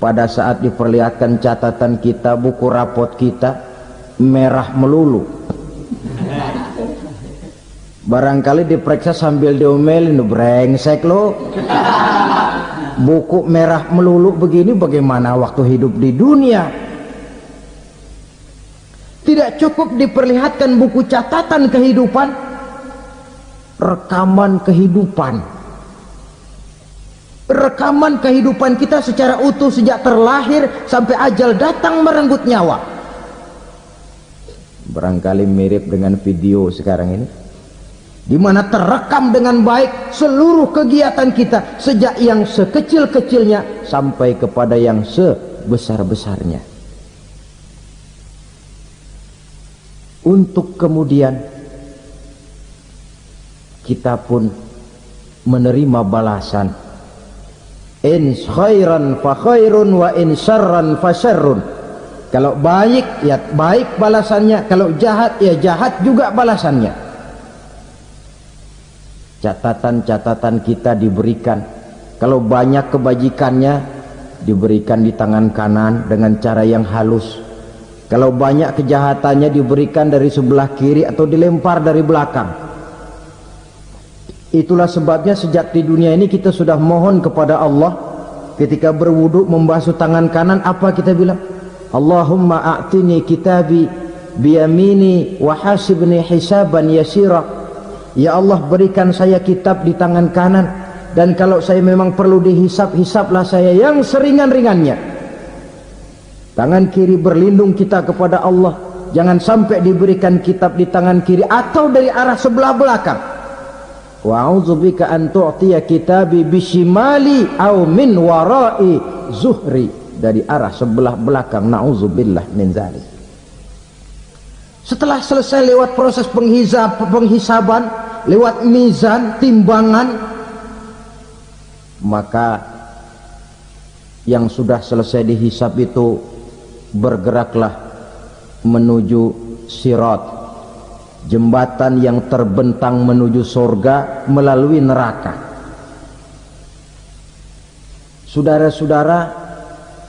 pada saat diperlihatkan catatan kita, buku rapot kita merah melulu. Barangkali diperiksa sambil diomelin, brengsek lo. Buku merah melulu begini, bagaimana waktu hidup di dunia? Tidak cukup diperlihatkan buku catatan kehidupan, rekaman kehidupan. Rekaman kehidupan kita secara utuh sejak terlahir sampai ajal datang merenggut nyawa. Barangkali mirip dengan video sekarang ini, di mana terekam dengan baik seluruh kegiatan kita sejak yang sekecil-kecilnya sampai kepada yang sebesar-besarnya. Untuk kemudian kita pun menerima balasan. In khairan fa khairun wa in syarran fa syarrun. Kalau baik ya baik balasannya, kalau jahat ya jahat juga balasannya. Catatan-catatan kita diberikan. Kalau banyak kebajikannya diberikan di tangan kanan dengan cara yang halus. Kalau banyak kejahatannya diberikan dari sebelah kiri atau dilempar dari belakang. Itulah sebabnya sejak di dunia ini kita sudah mohon kepada Allah. Ketika berwudu membasuh tangan kanan, apa kita bilang? Allahumma a'tini kitabi biyamini wa hasibni hisaban yasira. Ya Allah, berikan saya kitab di tangan kanan, dan kalau saya memang perlu dihisap, hisaplah saya yang seringan-ringannya. Tangan kiri berlindung kita kepada Allah, jangan sampai diberikan kitab di tangan kiri atau dari arah sebelah belakang. Wa a'udzubika an tu'tiya kitabi bishimali aw min wara'i zuhri, dari arah sebelah belakang. Na'udzubillah min dzalik. Setelah selesai lewat proses penghisaban, lewat mizan, timbangan, maka yang sudah selesai dihisab itu bergeraklah menuju sirat, jembatan yang terbentang menuju surga melalui neraka. Saudara-saudara,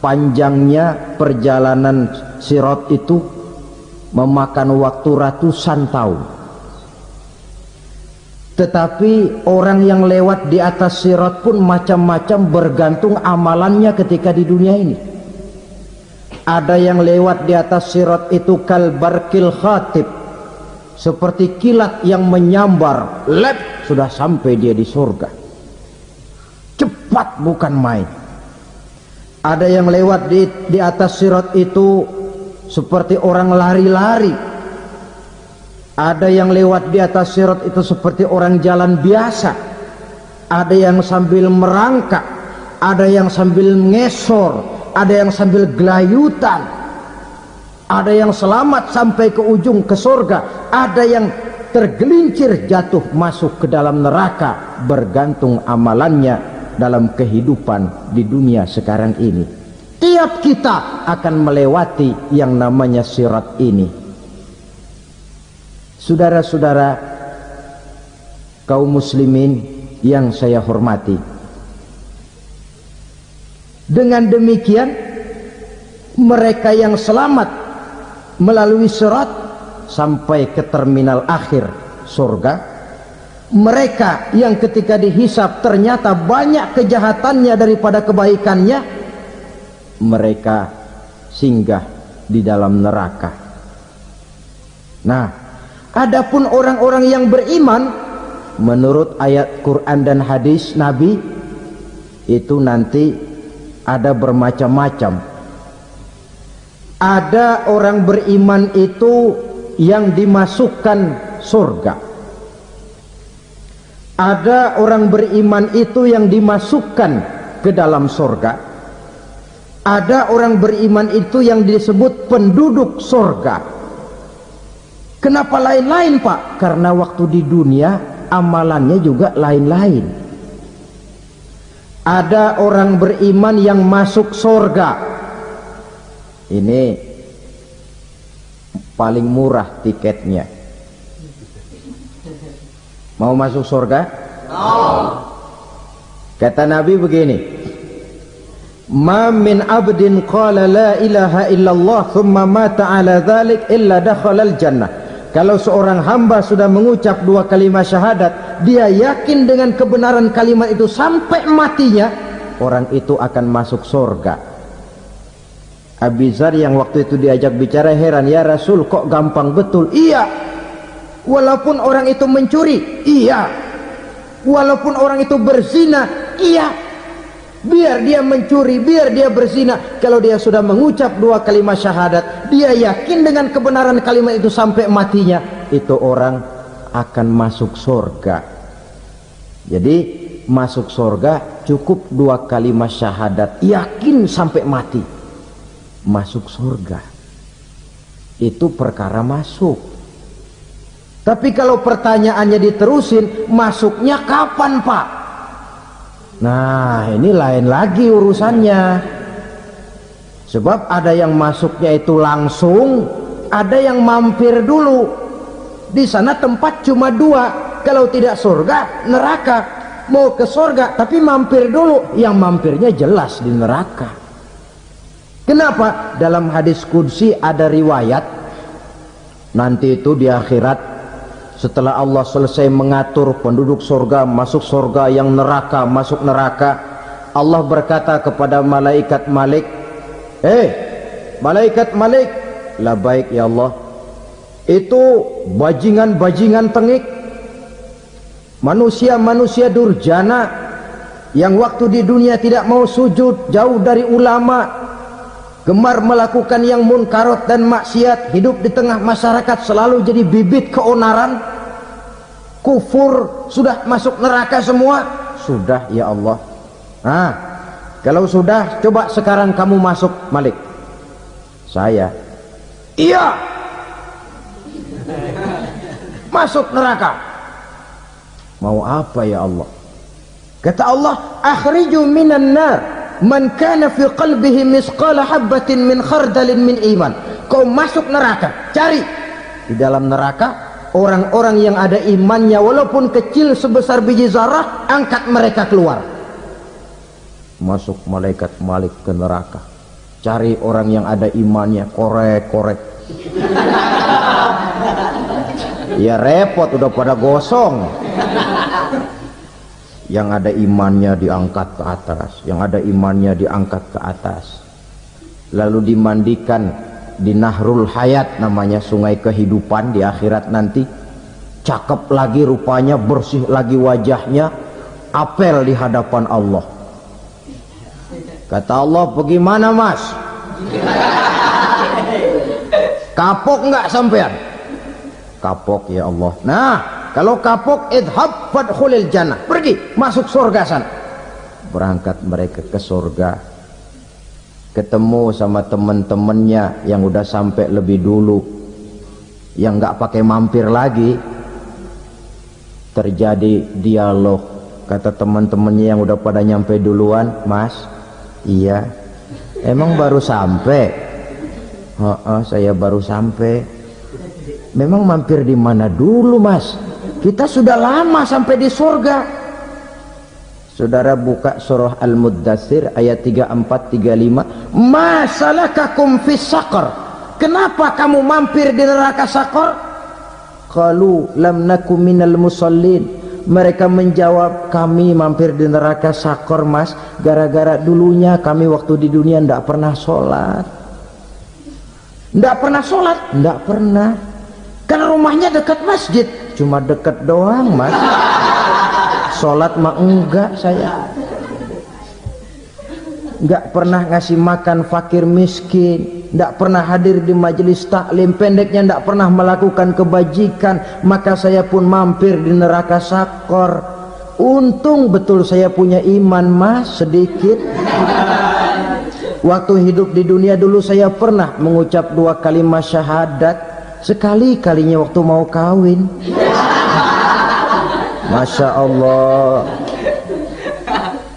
panjangnya perjalanan sirat itu memakan waktu ratusan tahun. Tetapi orang yang lewat di atas sirat pun macam-macam, bergantung amalannya ketika di dunia ini. Ada yang lewat di atas sirat itu kal barkil khatib, seperti kilat yang menyambar, lep, sudah sampai dia di surga. Cepat bukan main. Ada yang lewat di atas sirat itu seperti orang lari-lari. Ada yang lewat di atas sirat itu seperti orang jalan biasa. Ada yang sambil merangkak, ada yang sambil ngesor, ada yang sambil gelayutan, ada yang selamat sampai ke ujung ke surga, ada yang tergelincir jatuh masuk ke dalam neraka, bergantung amalannya dalam kehidupan di dunia sekarang ini. Tiap kita akan melewati yang namanya sirat ini. Saudara-saudara kaum muslimin yang saya hormati, dengan demikian mereka yang selamat melalui sirat sampai ke terminal akhir surga, mereka yang ketika dihisab ternyata banyak kejahatannya daripada kebaikannya, mereka singgah di dalam neraka. Nah, adapun orang-orang yang beriman menurut ayat Quran dan hadis Nabi itu nanti ada bermacam-macam. Ada orang beriman itu yang dimasukkan surga. Ada orang beriman itu yang dimasukkan ke dalam surga. Ada orang beriman itu yang disebut penduduk surga. Kenapa lain-lain, Pak? Karena waktu di dunia amalannya juga lain-lain. Ada orang beriman yang masuk surga. Ini paling murah tiketnya. Mau masuk surga? Kata Nabi begini, ma min abdin qala la ilaha illallah thumma mata ala dhalik illa dakhala al-jannah. Kalau seorang hamba sudah mengucap dua kalimat syahadat, dia yakin dengan kebenaran kalimat itu sampai matinya, orang itu akan masuk surga. Abi Dzar yang waktu itu diajak bicara heran, ya Rasul kok gampang betul? Iya, walaupun orang itu mencuri, iya, walaupun orang itu berzina, iya. Biar dia mencuri, biar dia berzina, kalau dia sudah mengucap dua kalimat syahadat, dia yakin dengan kebenaran kalimat itu sampai matinya, itu orang akan masuk surga. Jadi masuk surga cukup dua kalimat syahadat, yakin sampai mati, masuk surga. Itu perkara masuk. Tapi kalau pertanyaannya diterusin, masuknya kapan, Pak? Nah, ini lain lagi urusannya. Sebab ada yang masuknya itu langsung, ada yang mampir dulu. Di sana tempat cuma dua, kalau tidak surga, neraka. Mau ke surga tapi mampir dulu, yang mampirnya jelas di neraka. Kenapa? Dalam hadis qudsi ada riwayat, nanti itu di akhirat, setelah Allah selesai mengatur penduduk surga masuk surga, yang neraka masuk neraka, Allah berkata kepada malaikat Malik, malaikat Malik, labaik ya Allah, itu bajingan-bajingan tengik, manusia-manusia durjana yang waktu di dunia tidak mau sujud, jauh dari ulama, gemar melakukan yang munkarat dan maksiat, hidup di tengah masyarakat selalu jadi bibit keonaran, kufur, sudah masuk neraka semua. Sudah ya Allah. Nah, kalau sudah, coba sekarang kamu masuk, Malik. Saya, iya, masuk neraka. Mau apa ya Allah? Kata Allah, akhriju minan nar man kana fi qalbihi misqala habatin min khardalin min iman. Kau masuk neraka, cari di dalam neraka orang-orang yang ada imannya walaupun kecil sebesar biji zarah, angkat mereka keluar. Masuk malaikat Malik ke neraka, cari orang yang ada imannya, korek-korek. Ya repot, udah pada gosong. Yang ada imannya diangkat ke atas, yang ada imannya diangkat ke atas, lalu dimandikan di Nahrul Hayat, namanya sungai kehidupan di akhirat nanti. Cakep lagi rupanya, bersih lagi wajahnya, apel di hadapan Allah. Kata Allah, bagaimana mas? Kapok nggak sampean? Kapok ya Allah. Nah, kalau kapok, idhab fadkhulil jannah, pergi masuk surga sana. Berangkat mereka ke surga, ketemu sama teman-temannya yang udah sampai lebih dulu, yang nggak pakai mampir lagi. Terjadi dialog. Kata teman-temannya yang udah pada nyampe duluan, mas, iya, emang baru sampai? Saya baru sampai. Memang mampir di mana dulu mas? Kita sudah lama sampai di surga. Saudara buka surah Al-Muddatsir ayat 34-35. Masalakakum fis saqar? Kenapa kamu mampir di neraka Saqar? Qalu lam nakum minal musallin. Mereka menjawab, kami mampir di neraka Saqar mas, gara-gara dulunya kami waktu di dunia ndak pernah sholat. Ndak pernah sholat? Ndak pernah. Karena rumahnya dekat masjid, cuma dekat doang mas. Sholat mah enggak saya. Enggak pernah ngasih makan fakir miskin, enggak pernah hadir di majelis taklim, pendeknya enggak pernah melakukan kebajikan. Maka saya pun mampir di neraka Saqar. Untung betul saya punya iman mas, sedikit. Waktu hidup di dunia dulu saya pernah mengucap 2 kalimat syahadat. Sekali-kalinya waktu mau kawin. Masya Allah.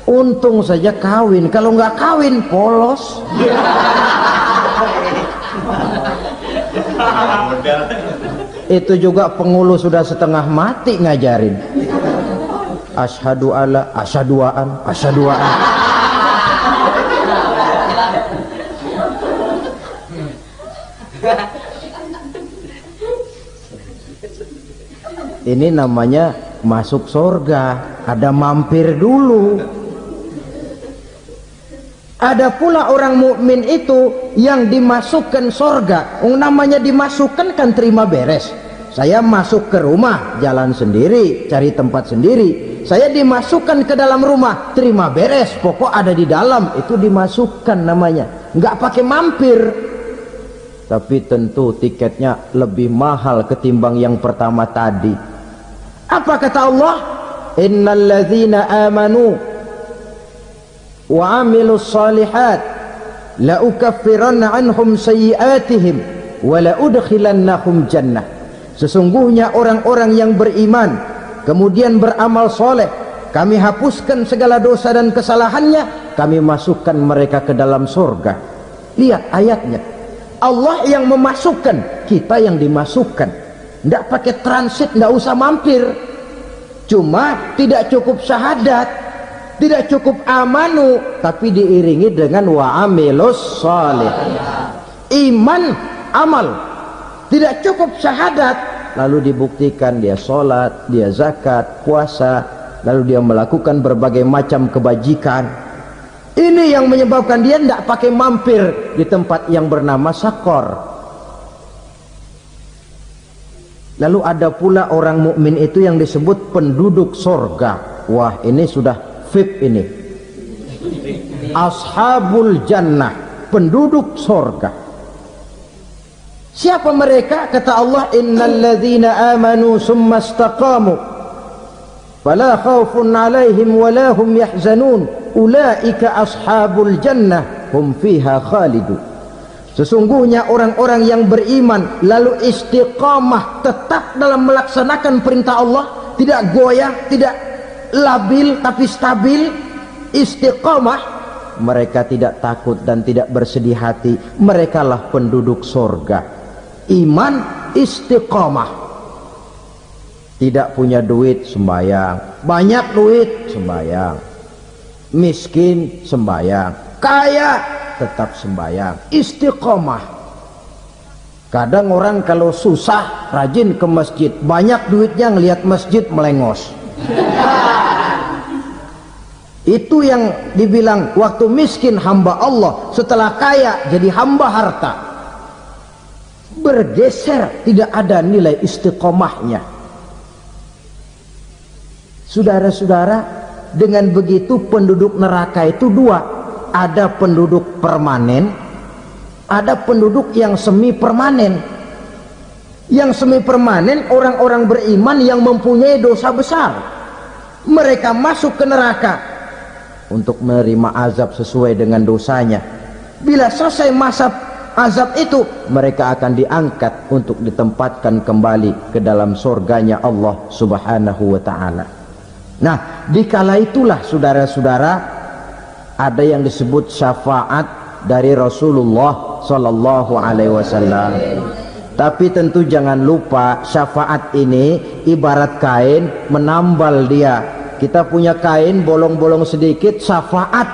Untung saja kawin, kalau nggak kawin polos. Itu juga pengulu sudah setengah mati ngajarin. Asyhadu alla, asyaduaan, asyaduaan. Ini namanya masuk surga, ada mampir dulu. Ada pula orang mukmin itu yang dimasukkan surga. Namanya dimasukkan kan terima beres. Saya masuk ke rumah, jalan sendiri, cari tempat sendiri. Saya dimasukkan ke dalam rumah, terima beres, pokok ada di dalam, itu dimasukkan namanya. Nggak pakai mampir. Tapi tentu tiketnya lebih mahal ketimbang yang pertama tadi. Apa kata Allah? Innal ladzina amanu wa amilus salihat la ukaffiranna anhum sayyi'atihim wa la udkhilannahum jannah. Sesungguhnya orang-orang yang beriman kemudian beramal soleh, kami hapuskan segala dosa dan kesalahannya, kami masukkan mereka ke dalam surga. Lihat ayatnya, Allah yang memasukkan, kita yang dimasukkan. Tidak pakai transit, tidak usah mampir. Cuma tidak cukup syahadat, tidak cukup amanu, tapi diiringi dengan wa'amilus salih. Iman, amal. Tidak cukup syahadat, lalu dibuktikan dia sholat, dia zakat, puasa, lalu dia melakukan berbagai macam kebajikan. Ini yang menyebabkan dia tidak pakai mampir di tempat yang bernama Saqar. Lalu ada pula orang mukmin itu yang disebut penduduk surga. Wah, ini sudah VIP ini. Ashabul jannah, penduduk surga. Siapa mereka? Kata Allah, innal ladzina amanu summa istaqamu fala khaufun 'alaihim wala hum yahzanun ulaika ashabul jannah hum fiha khalidun. Sesungguhnya orang-orang yang beriman lalu istiqamah, tetap dalam melaksanakan perintah Allah, tidak goyah, tidak labil tapi stabil, istiqamah, mereka tidak takut dan tidak bersedih hati. Merekalah penduduk surga. Iman, istiqamah. Tidak punya duit, sembahyang. Banyak duit, sembahyang. Miskin, sembahyang. Kaya, tetap sembahyang. Istiqamah. Kadang orang kalau susah rajin ke masjid, banyak duitnya ngelihat masjid melengos. Itu yang dibilang waktu miskin hamba Allah, setelah kaya jadi hamba harta. Bergeser, tidak ada nilai istiqomahnya. Saudara-saudara, dengan begitu penduduk neraka itu dua. Ada penduduk permanen, ada penduduk yang semi permanen. Yang semi permanen orang-orang beriman yang mempunyai dosa besar. Mereka masuk ke neraka untuk menerima azab sesuai dengan dosanya. Bila selesai masa azab itu, mereka akan diangkat untuk ditempatkan kembali ke dalam surganya Allah Subhanahu wa ta'ala. Nah, dikala itulah saudara-saudara ada yang disebut syafaat dari Rasulullah sallallahu alaihi wasallam. Tapi tentu jangan lupa syafaat ini ibarat kain menambal dia. Kita punya kain bolong-bolong sedikit, syafaat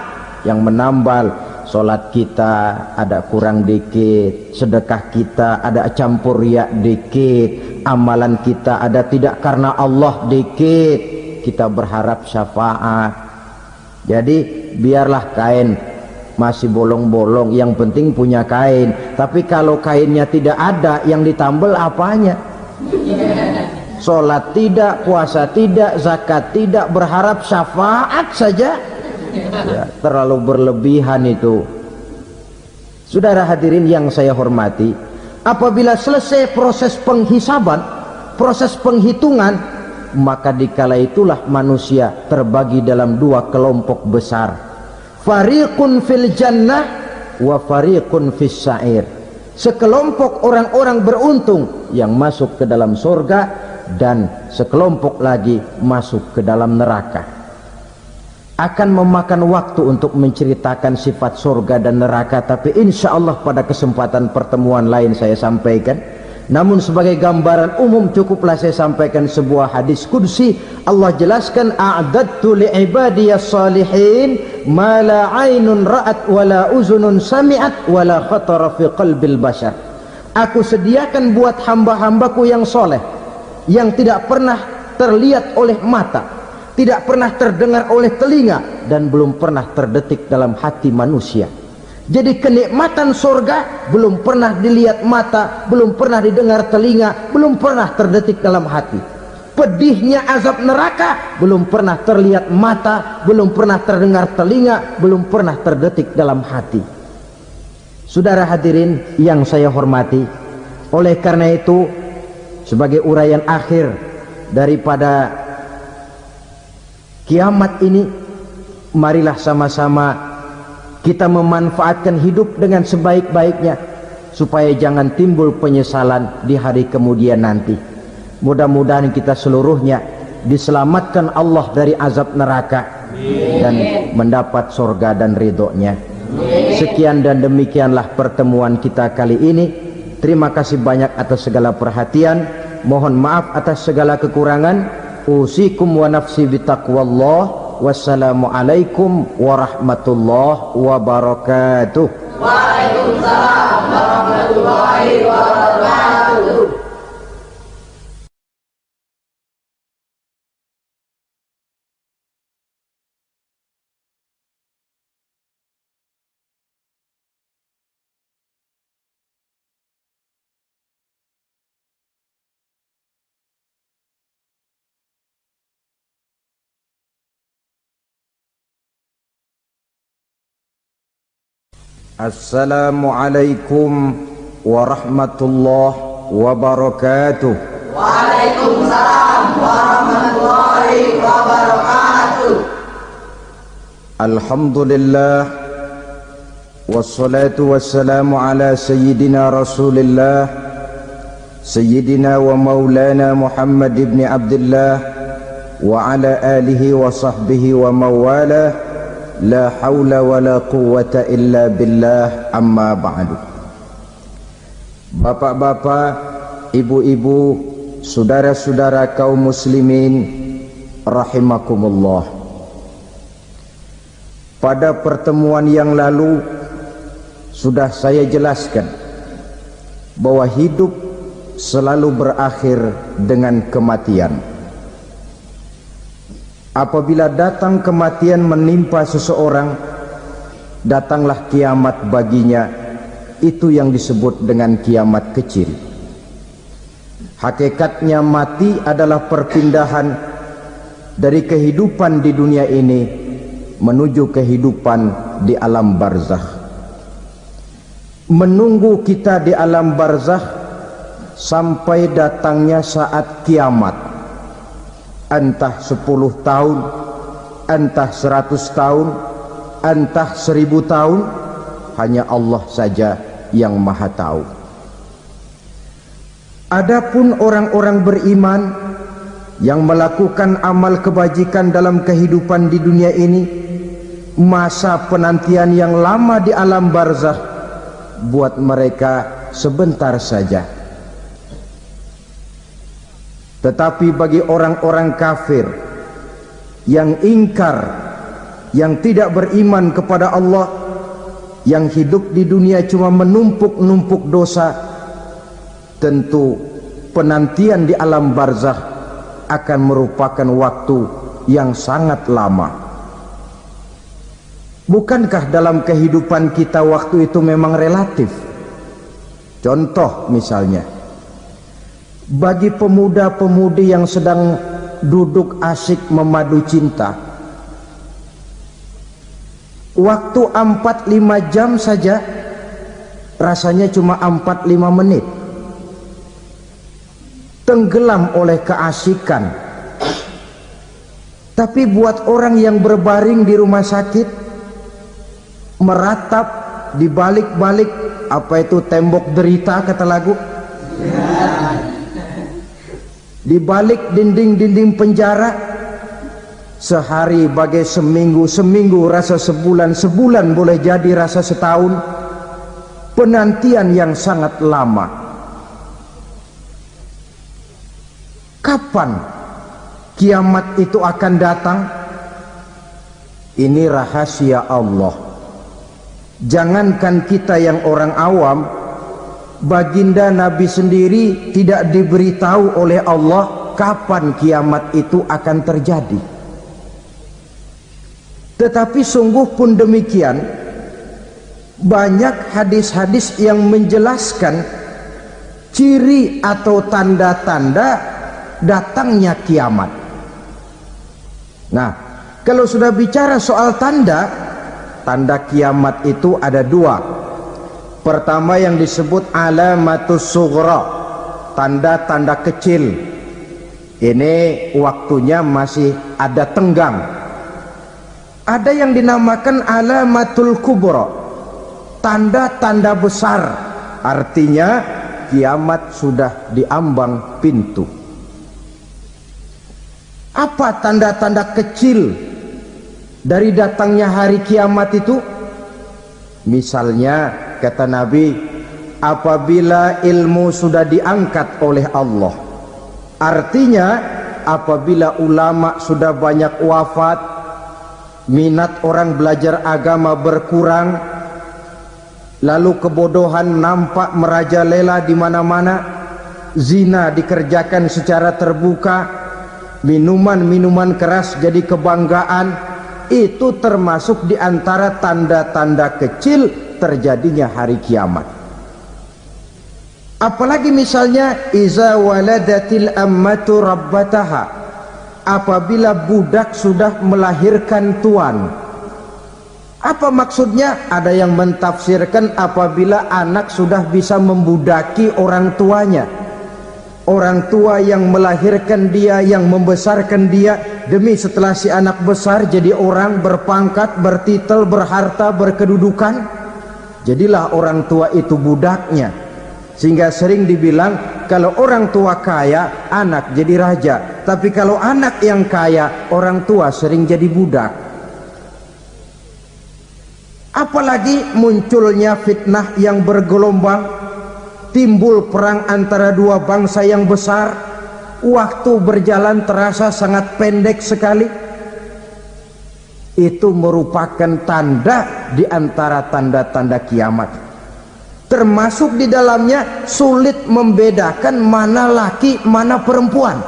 yang menambal. Solat kita ada kurang dikit, sedekah kita ada campur riak dikit, amalan kita ada tidak karena Allah dikit, kita berharap syafaat. Jadi biarlah kain masih bolong-bolong, yang penting punya kain. Tapi kalau kainnya tidak ada, yang ditambal apanya? Sholat tidak, puasa tidak, zakat tidak, berharap syafaat saja, ya, terlalu berlebihan itu. Saudara hadirin yang saya hormati, apabila selesai proses penghisaban, proses penghitungan, maka dikala itulah manusia terbagi dalam dua kelompok besar. Fariqun fil jannah wa fariqun fis sa'ir. Sekelompok orang-orang beruntung yang masuk ke dalam surga, dan sekelompok lagi masuk ke dalam neraka. Akan memakan waktu untuk menceritakan sifat surga dan neraka, tapi insya Allah pada kesempatan pertemuan lain saya sampaikan. Namun sebagai gambaran umum cukuplah saya sampaikan sebuah hadis qudsi. Allah jelaskan, a'dadtu li'ibadiyas salihin ma la 'ainun ra'at wa la uzunun sami'at wa la khatara fi qalbil bashar. Aku sediakan buat hamba-hambaku yang soleh, yang tidak pernah terlihat oleh mata, tidak pernah terdengar oleh telinga, dan belum pernah terdetik dalam hati manusia. Jadi kenikmatan surga belum pernah dilihat mata, belum pernah didengar telinga, belum pernah terdetik dalam hati. Pedihnya azab neraka belum pernah terlihat mata, belum pernah terdengar telinga, belum pernah terdetik dalam hati. Saudara hadirin yang saya hormati, oleh karena itu sebagai uraian akhir daripada kiamat ini, marilah sama-sama kita memanfaatkan hidup dengan sebaik-baiknya supaya jangan timbul penyesalan di hari kemudian nanti. Mudah-mudahan kita seluruhnya diselamatkan Allah dari azab neraka dan mendapat surga dan ridhonya. Sekian dan demikianlah pertemuan kita kali ini. Terima kasih banyak atas segala perhatian. Mohon maaf atas segala kekurangan. Usikum wa nafsi bitaqwallah. Wassalamualaikum warahmatullahi wabarakatuh. Waalaikumsalam warahmatullahi wabarakatuh. Assalamualaikum warahmatullahi wabarakatuh. Waalaikumsalam warahmatullahi wabarakatuh. Alhamdulillah, wassalatu wassalamu ala sayyidina Rasulillah, sayyidina wa maulana Muhammad ibn Abdullah, wa ala alihi wa sahbihi wa mawalah. La hawla wa la quwwata illa billah, amma ba'du. Bapak-bapak, ibu-ibu, saudara-saudara kaum muslimin rahimakumullah. Pada pertemuan yang lalu sudah saya jelaskan bahwa hidup selalu berakhir dengan kematian. Apabila datang kematian menimpa seseorang, datanglah kiamat baginya. Itu yang disebut dengan kiamat kecil. Hakikatnya mati adalah perpindahan dari kehidupan di dunia ini menuju kehidupan di alam barzakh. Menunggu kita di alam barzakh sampai datangnya saat kiamat. Entah 10 tahun, entah 100 tahun, entah 1000 tahun, hanya Allah saja yang maha tahu. Adapun orang-orang beriman yang melakukan amal kebajikan dalam kehidupan di dunia ini, masa penantian yang lama di alam barzakh buat mereka sebentar saja. Tetapi bagi orang-orang kafir yang ingkar, yang tidak beriman kepada Allah, yang hidup di dunia cuma menumpuk-numpuk dosa, tentu penantian di alam barzakh akan merupakan waktu yang sangat lama. Bukankah dalam kehidupan kita waktu itu memang relatif? Contoh misalnya, bagi pemuda-pemudi yang sedang duduk asyik memadu cinta, waktu 4-5 jam saja rasanya cuma 4-5 menit, tenggelam oleh keasikan. Tapi buat orang yang berbaring di rumah sakit, meratap di balik-balik apa itu tembok derita kata lagu, di balik dinding-dinding penjara, sehari bagai seminggu, seminggu rasa sebulan, sebulan boleh jadi rasa setahun. Penantian yang sangat lama. Kapan kiamat itu akan datang? Ini rahasia Allah. Jangankan kita yang orang awam, baginda Nabi sendiri tidak diberitahu oleh Allah kapan kiamat itu akan terjadi. Tetapi sungguh pun demikian, banyak hadis-hadis yang menjelaskan ciri atau tanda-tanda datangnya kiamat. Nah, kalau sudah bicara soal tanda kiamat itu ada dua. Pertama yang disebut alamatus sughra, tanda-tanda kecil. Ini waktunya masih ada tenggang. Ada yang dinamakan alamatul kubra, tanda-tanda besar. Artinya kiamat sudah diambang pintu. Apa tanda-tanda kecil dari datangnya hari kiamat itu? Misalnya kata Nabi, apabila ilmu sudah diangkat oleh Allah, artinya apabila ulama sudah banyak wafat, minat orang belajar agama berkurang, lalu kebodohan nampak merajalela di mana-mana, zina dikerjakan secara terbuka, minuman-minuman keras jadi kebanggaan, itu termasuk di antara tanda-tanda kecil terjadinya hari kiamat. Apalagi misalnya iza waladatil ammatu rabbataha, apabila budak sudah melahirkan tuan. Apa maksudnya? Ada yang mentafsirkan apabila anak sudah bisa membudaki orang tuanya. Orang tua yang melahirkan dia, yang membesarkan dia, demi setelah si anak besar jadi orang berpangkat, bertitel, berharta, berkedudukan, jadilah orang tua itu budaknya. Sehingga sering dibilang kalau orang tua kaya, anak jadi raja. Tapi kalau anak yang kaya, orang tua sering jadi budak. Apalagi munculnya fitnah yang bergelombang, timbul perang antara dua bangsa yang besar, waktu berjalan terasa sangat pendek sekali. Itu merupakan tanda di antara tanda-tanda kiamat. termasuk di dalamnya sulit membedakan mana laki mana perempuan.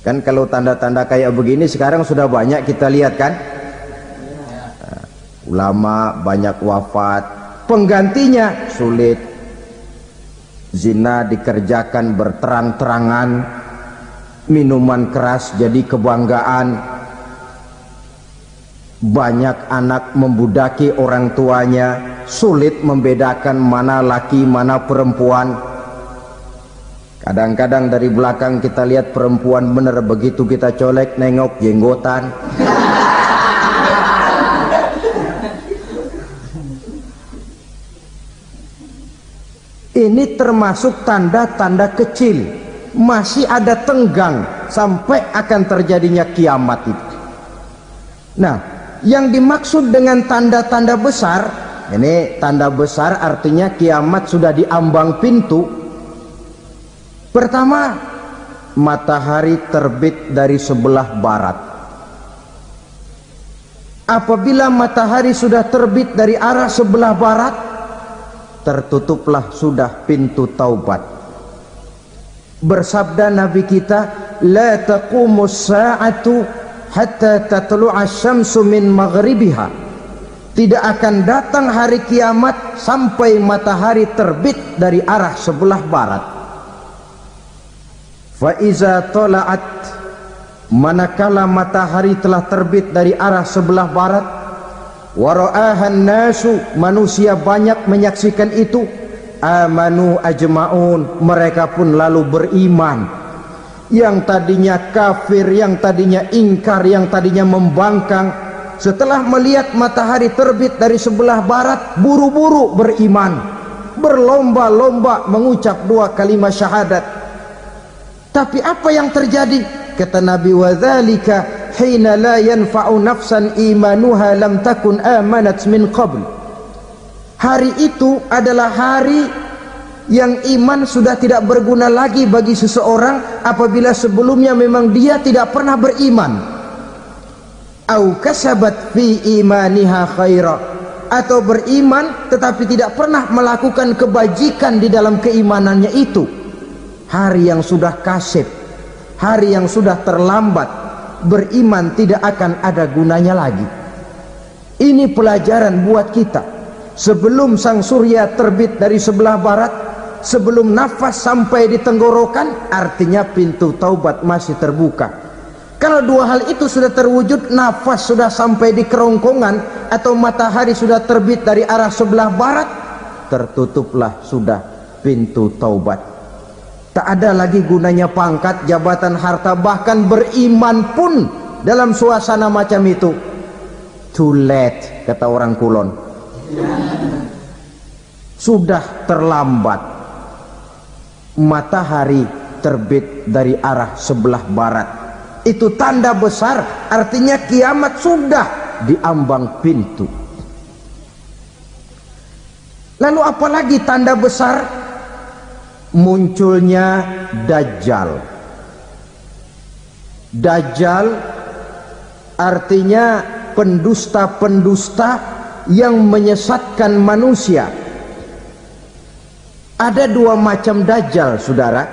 Kan kalau tanda-tanda kayak begini sekarang sudah banyak kita lihat kan. Ulama banyak wafat, penggantinya sulit. Zina dikerjakan berterang-terangan, minuman keras jadi kebanggaan, banyak anak membudaki orang tuanya, sulit membedakan mana laki mana perempuan. Kadang-kadang dari belakang kita lihat perempuan bener, begitu kita colek nengok jenggotan. Ini termasuk tanda-tanda kecil, masih ada tenggang sampai akan terjadinya kiamat itu. Nah, yang dimaksud dengan tanda-tanda besar, ini tanda besar artinya kiamat sudah di ambang pintu. Pertama, matahari terbit dari sebelah barat. Apabila matahari sudah terbit dari arah sebelah barat, tertutuplah sudah pintu taubat. Bersabda Nabi kita, la taqumus sa'atu hatta tatlu'a syamsu min maghribiha. Tidak akan datang hari kiamat sampai matahari terbit dari arah sebelah barat. Fa iza tala'at, manakala matahari telah terbit dari arah sebelah barat, wa ra'ahan nasu, manusia banyak menyaksikan itu, amanu ajma'un, mereka pun lalu beriman. Yang tadinya kafir, yang tadinya ingkar, yang tadinya membangkang, setelah melihat matahari terbit dari sebelah barat, buru-buru beriman, berlomba-lomba mengucap dua kalimat syahadat. Tapi apa yang terjadi? Kata Nabi, wadzalika hina la yanfa'u nafsan imanuha lam takun amanat min qabl. Hari itu adalah hari yang iman sudah tidak berguna lagi bagi seseorang apabila sebelumnya memang dia tidak pernah beriman. Au kasabat fi imaniha khaira, atau beriman tetapi tidak pernah melakukan kebajikan di dalam keimanannya itu. Hari yang sudah kasib, hari yang sudah terlambat, beriman tidak akan ada gunanya lagi. Ini pelajaran buat kita. Sebelum sang surya terbit dari sebelah barat, sebelum nafas sampai di tenggorokan, artinya pintu taubat masih terbuka. Kalau dua hal itu sudah terwujud, nafas sudah sampai di kerongkongan atau matahari sudah terbit dari arah sebelah barat, tertutuplah sudah pintu taubat. Tak ada lagi gunanya pangkat, jabatan, harta, bahkan beriman pun dalam suasana macam itu too late, kata orang Kulon. Sudah terlambat. Matahari terbit dari arah sebelah barat, itu tanda besar, artinya kiamat sudah di ambang pintu. Lalu apalagi tanda besar? Munculnya Dajjal. Dajjal artinya pendusta-pendusta yang menyesatkan manusia. Ada dua macam Dajjal, saudara.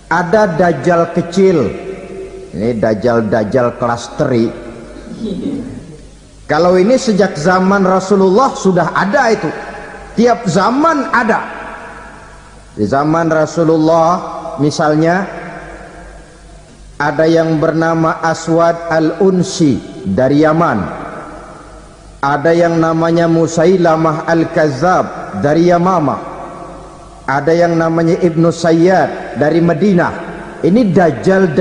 Ada Dajjal kecil, ini Dajjal kelas teri. Kalau ini sejak zaman Rasulullah sudah ada itu, tiap zaman ada. Di zaman Rasulullah misalnya ada yang bernama Aswad al-Unsi dari Yaman, ada yang namanya Musailamah al-Kazzab dari Yamamah, ada yang namanya Ibnu Sayyad dari Madinah. Ini Dajjal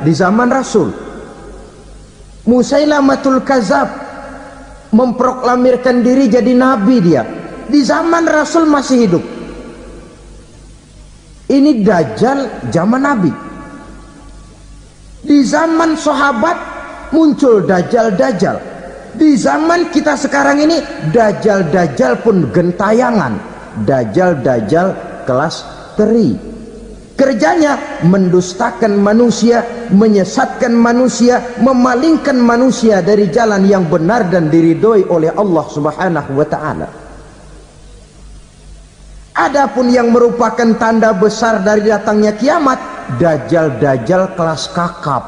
di zaman Rasul. Musailamatul Kazzab memproklamirkan diri jadi nabi, dia di zaman Rasul masih hidup. Ini Dajjal zaman Nabi. Di zaman sahabat muncul Dajjal. Di zaman kita sekarang ini Dajjal pun gentayangan. Dajjal kelas teri. kerjanya mendustakan manusia, menyesatkan manusia, memalingkan manusia dari jalan yang benar dan diridhoi oleh Allah Subhanahu wa ta'ala. Adapun yang merupakan tanda besar dari datangnya kiamat, dajjal-dajjal kelas kakap,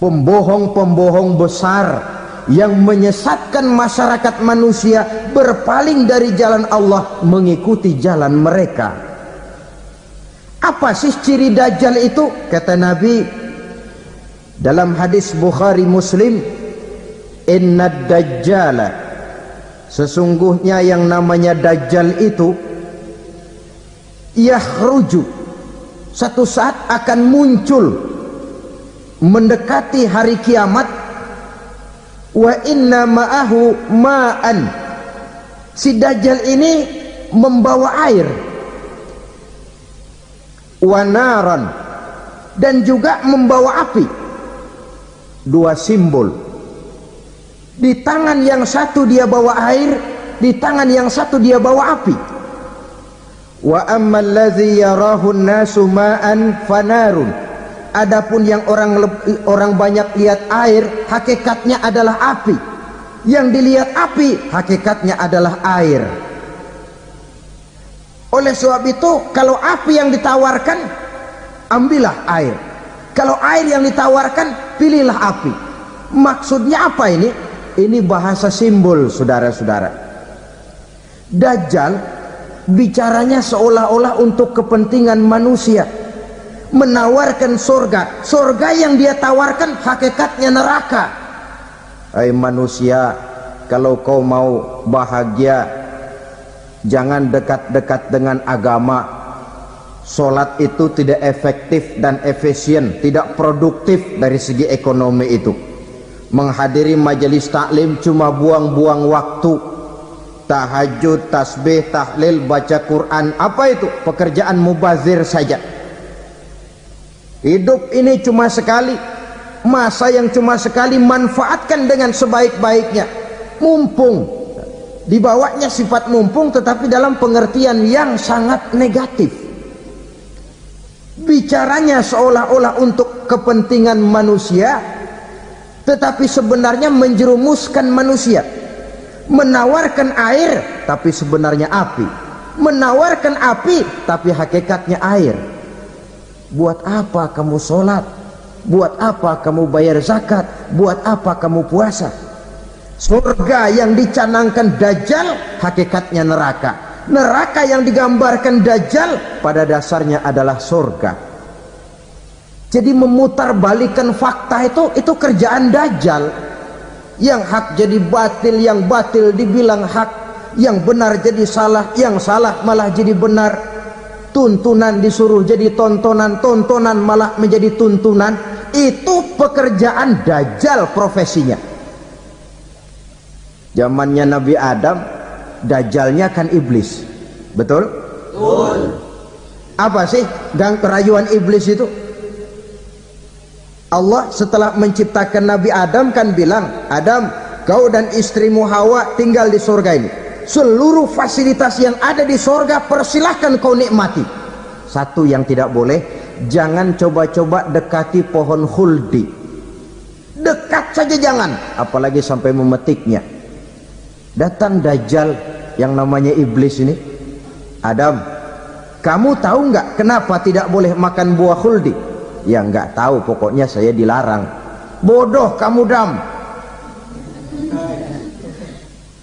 pembohong-pembohong besar yang menyesatkan masyarakat manusia berpaling dari jalan Allah mengikuti jalan mereka. Apa sih ciri dajjal itu? Kata Nabi dalam hadis Bukhari Muslim, inna dajjala, sesungguhnya yang namanya dajjal itu yakhruju, satu saat akan muncul mendekati hari kiamat. Wa inna ma'ahu ma'an, si dajjal ini membawa air, wa naran, dan juga membawa api. Dua simbol, di tangan yang satu dia bawa air, di tangan yang satu dia bawa api. Wa ammal ladzi yarahu an-nasu ma'an fanarun, adapun yang orang banyak lihat air, hakikatnya adalah api. Yang dilihat api, hakikatnya adalah air. Oleh sebab itu, kalau api yang ditawarkan, ambillah air. Kalau air yang ditawarkan, pilihlah api. Maksudnya apa ini? Ini bahasa simbol, saudara-saudara. Dajjal bicaranya seolah-olah untuk kepentingan manusia, menawarkan surga. Surga yang dia tawarkan hakikatnya neraka. Hai manusia, kalau kau mau bahagia, jangan dekat-dekat dengan agama. Solat itu tidak efektif dan efisien, tidak produktif dari segi ekonomi itu. Menghadiri majelis taklim cuma buang-buang waktu. Tahajud, tasbih, tahlil, baca Quran, apa itu? Pekerjaan mubazir saja. Hidup ini cuma sekali, masa yang cuma sekali, manfaatkan dengan sebaik-baiknya. Mumpung, dibawanya sifat mumpung tetapi dalam pengertian yang sangat negatif. Bicaranya seolah-olah untuk kepentingan manusia, tetapi sebenarnya menjerumuskan manusia. Menawarkan air tapi sebenarnya api, menawarkan api tapi hakikatnya air. Buat apa kamu sholat? Buat apa kamu bayar zakat? Buat apa kamu puasa? Surga yang dicanangkan dajjal hakikatnya neraka. Neraka yang digambarkan dajjal pada dasarnya adalah surga. Jadi memutarbalikkan fakta itu kerjaan dajjal. Yang hak jadi batil, yang batil dibilang hak, yang benar jadi salah, yang salah malah jadi benar. Tuntunan disuruh jadi tontonan, tontonan malah menjadi tuntunan. Itu pekerjaan dajjal profesinya. Zamannya Nabi Adam, dajjalnya kan iblis. Betul? Betul. Apa sih gang kerayuan iblis itu? Allah setelah menciptakan Nabi Adam kan bilang, Adam, kau dan istrimu Hawa tinggal di surga ini. Seluruh fasilitas yang ada di surga persilahkan kau nikmati. Satu yang tidak boleh, jangan coba-coba dekati pohon khuldi. Dekat saja jangan, apalagi sampai memetiknya. Datang dajjal yang namanya iblis ini. Adam, kamu tahu nggak kenapa tidak boleh makan buah khuldi? Ya nggak tahu, pokoknya saya dilarang. Bodoh kamu Dam.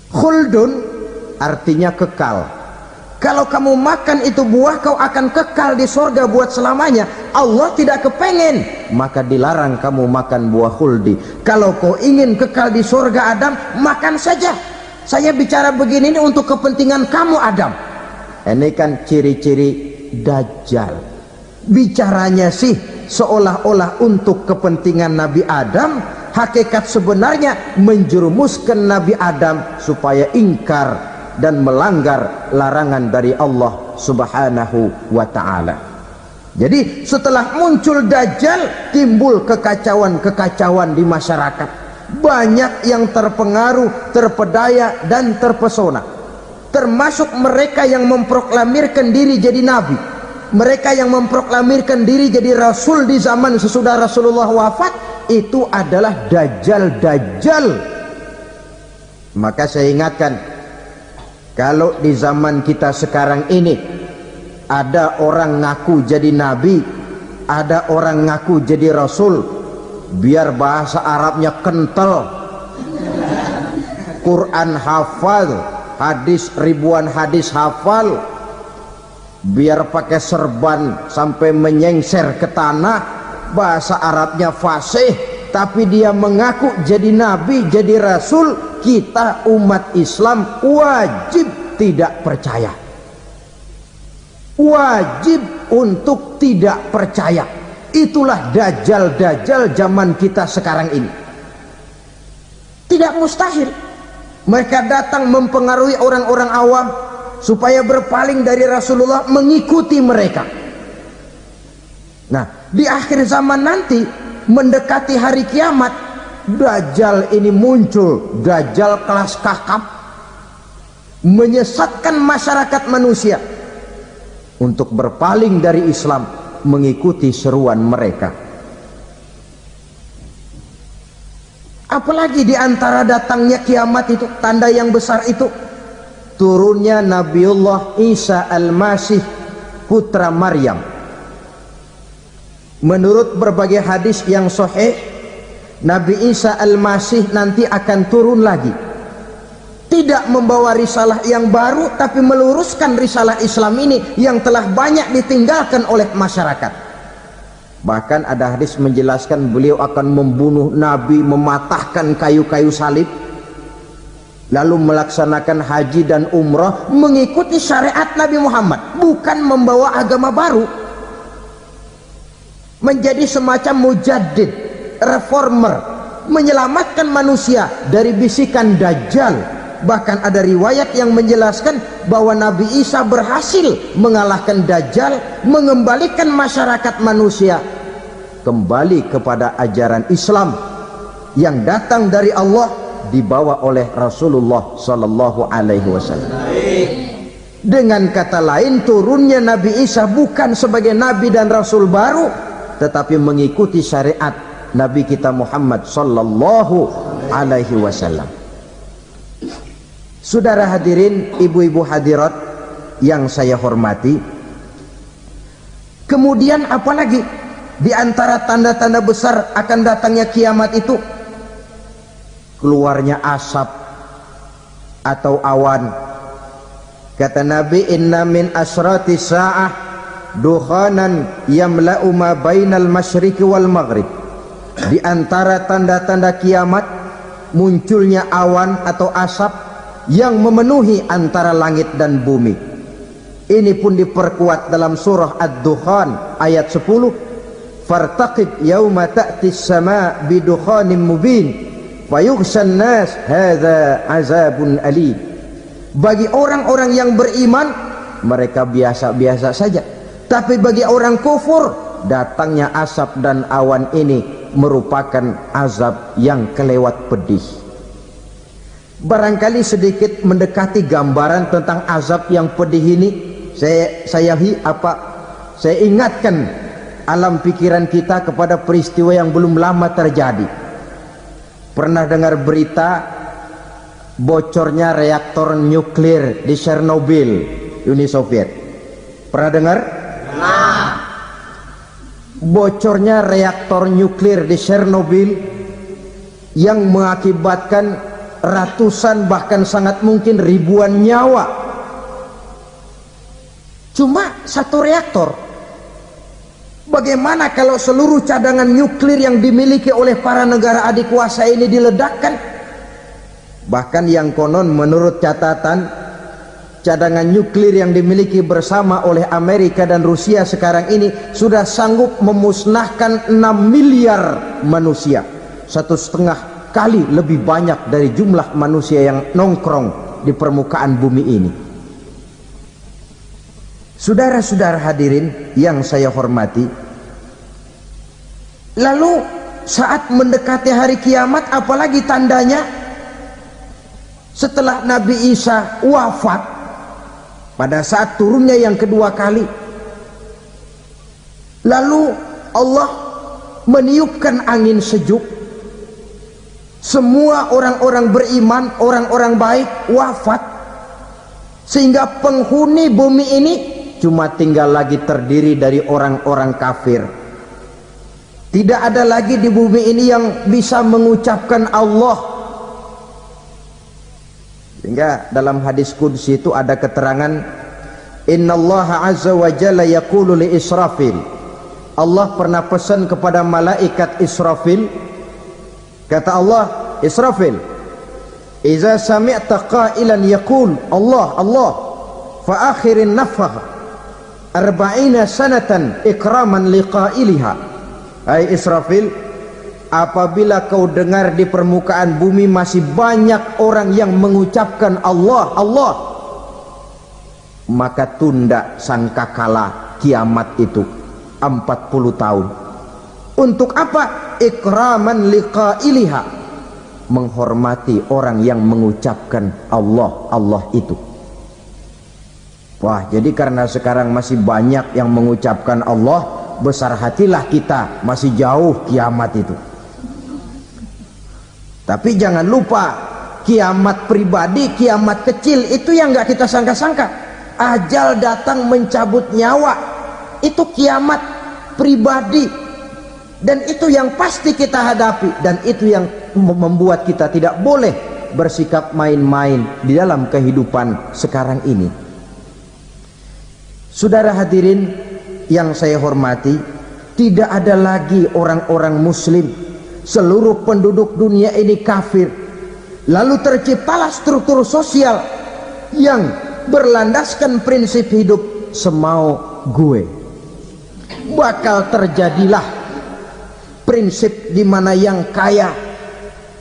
Khuldun artinya kekal. Kalau kamu makan itu buah, kau akan kekal di surga buat selamanya. Allah tidak kepengen, maka dilarang kamu makan buah khuldi. Kalau kau ingin kekal di surga Adam, makan saja. Saya bicara begini ini untuk kepentingan kamu Adam. Ini kan ciri-ciri dajjal. Bicaranya sih seolah-olah untuk kepentingan Nabi Adam, hakikat sebenarnya menjerumuskan Nabi Adam supaya ingkar dan melanggar larangan dari Allah Subhanahu wa ta'ala. Jadi setelah muncul dajjal, timbul kekacauan-kekacauan di masyarakat. Banyak yang terpengaruh, terpedaya dan terpesona, termasuk mereka yang memproklamirkan diri jadi nabi. mereka yang memproklamirkan diri jadi rasul di zaman sesudah Rasulullah wafat, itu adalah dajjal-dajjal. Maka saya ingatkan, kalau di zaman kita sekarang ini ada orang ngaku jadi nabi, ada orang ngaku jadi rasul, biar bahasa Arabnya kental, Quran hafal, hadis ribuan hadis hafal, biar pakai serban sampai menyengser ke tanah, bahasa Arabnya fasih, tapi dia mengaku jadi nabi, jadi rasul, kita umat Islam wajib tidak percaya, wajib untuk tidak percaya. Itulah dajjal-dajjal zaman kita sekarang ini. Tidak mustahil mereka datang mempengaruhi orang-orang awam supaya berpaling dari Rasulullah, mengikuti mereka. Nah, di akhir zaman nanti, mendekati hari kiamat, dajjal ini muncul, dajjal kelas kakap, menyesatkan masyarakat manusia untuk berpaling dari Islam, mengikuti seruan mereka. Apalagi di antara datangnya kiamat itu, tanda yang besar itu, turunnya Nabiullah Isa Al-Masih, putra Maryam. Menurut berbagai hadis yang sahih, Nabi Isa Al-Masih nanti akan turun lagi, tidak membawa risalah yang baru, tapi meluruskan risalah Islam ini yang telah banyak ditinggalkan oleh masyarakat. Bahkan ada hadis menjelaskan beliau akan membunuh Nabi, mematahkan kayu-kayu salib, lalu melaksanakan haji dan umrah mengikuti syariat Nabi Muhammad, bukan membawa agama baru, menjadi semacam mujaddid, reformer, menyelamatkan manusia dari bisikan dajjal. Bahkan ada riwayat yang menjelaskan bahwa Nabi Isa berhasil mengalahkan dajjal, mengembalikan masyarakat manusia kembali kepada ajaran Islam yang datang dari Allah, dibawa oleh Rasulullah sallallahu alaihi wasallam. Dengan kata lain, turunnya Nabi Isa bukan sebagai nabi dan rasul baru, tetapi mengikuti syariat Nabi kita Muhammad sallallahu alaihi wasallam. Saudara hadirin, ibu-ibu hadirat yang saya hormati, kemudian apalagi di antara tanda-tanda besar akan datangnya kiamat itu? Keluarnya asap atau awan. Kata Nabi, inna min asrati sa'ah dukhanan yamla'u ma bainal masyriqi wal maghrib. Di antara tanda-tanda kiamat, munculnya awan atau asap yang memenuhi antara langit dan bumi. Ini pun diperkuat dalam surah Ad-Dukhan ayat 10, fartaqib yauma ta'tis sama' bidukhanin mubin fayughshan nas hadza azabun alim. Bagi orang-orang yang beriman, mereka biasa-biasa saja, tapi bagi orang kufur, datangnya asap dan awan ini merupakan azab yang kelewat pedih. Barangkali sedikit mendekati gambaran tentang azab yang pedih ini, saya ingatkan alam pikiran kita kepada peristiwa yang belum lama terjadi. Pernah dengar berita bocornya reaktor nuklir di Chernobyl, Uni Soviet? Pernah dengar? Nah, bocornya reaktor nuklir di Chernobyl yang mengakibatkan ratusan bahkan sangat mungkin ribuan nyawa. Cuma satu reaktor. Bagaimana kalau seluruh cadangan nuklir yang dimiliki oleh para negara adik kuasa ini diledakkan? Bahkan yang konon menurut catatan, cadangan nuklir yang dimiliki bersama oleh Amerika dan Rusia sekarang ini sudah sanggup memusnahkan 6 miliar manusia, 1,5 kali lebih banyak dari jumlah manusia yang nongkrong di permukaan bumi ini. Saudara-saudara hadirin yang saya hormati, lalu saat mendekati hari kiamat, apalagi tandanya? Setelah Nabi Isa wafat, pada saat turunnya yang kedua kali, Lalu Allah meniupkan angin sejuk. Semua orang-orang beriman, orang-orang baik wafat, sehingga penghuni bumi ini cuma tinggal lagi terdiri dari orang-orang kafir. Tidak ada lagi di bumi ini yang bisa mengucapkan Allah. Sehingga dalam hadis qudsi itu ada keterangan, innallaha azza wa jalla yaqulu li Israfil. Allah pernah pesan kepada malaikat Israfil, kata Allah, Israfil, iza sami'ta qailan yaqul Allah Allah fa akhirin nafakh 40 sanatan ikraman liqailiha. Hai Israfil, apabila kau dengar di permukaan bumi masih banyak orang yang mengucapkan Allah Allah, maka tunda sangkakala kiamat itu 40 tahun. Untuk apa? Ikraman liqailiha, menghormati orang yang mengucapkan Allah Allah itu. Wah, jadi karena sekarang masih banyak yang mengucapkan Allah, besar hatilah kita, masih jauh kiamat itu. Tapi jangan lupa, kiamat pribadi, kiamat kecil itu yang nggak kita sangka-sangka. Ajal datang mencabut nyawa, itu kiamat pribadi, dan itu yang pasti kita hadapi, dan itu yang membuat kita tidak boleh bersikap main-main di dalam kehidupan sekarang ini. Saudara hadirin yang saya hormati, tidak ada lagi orang-orang muslim. Seluruh penduduk dunia ini kafir. Lalu terciptalah struktur sosial yang berlandaskan prinsip hidup semau gue. Bakal terjadilah prinsip di mana yang kaya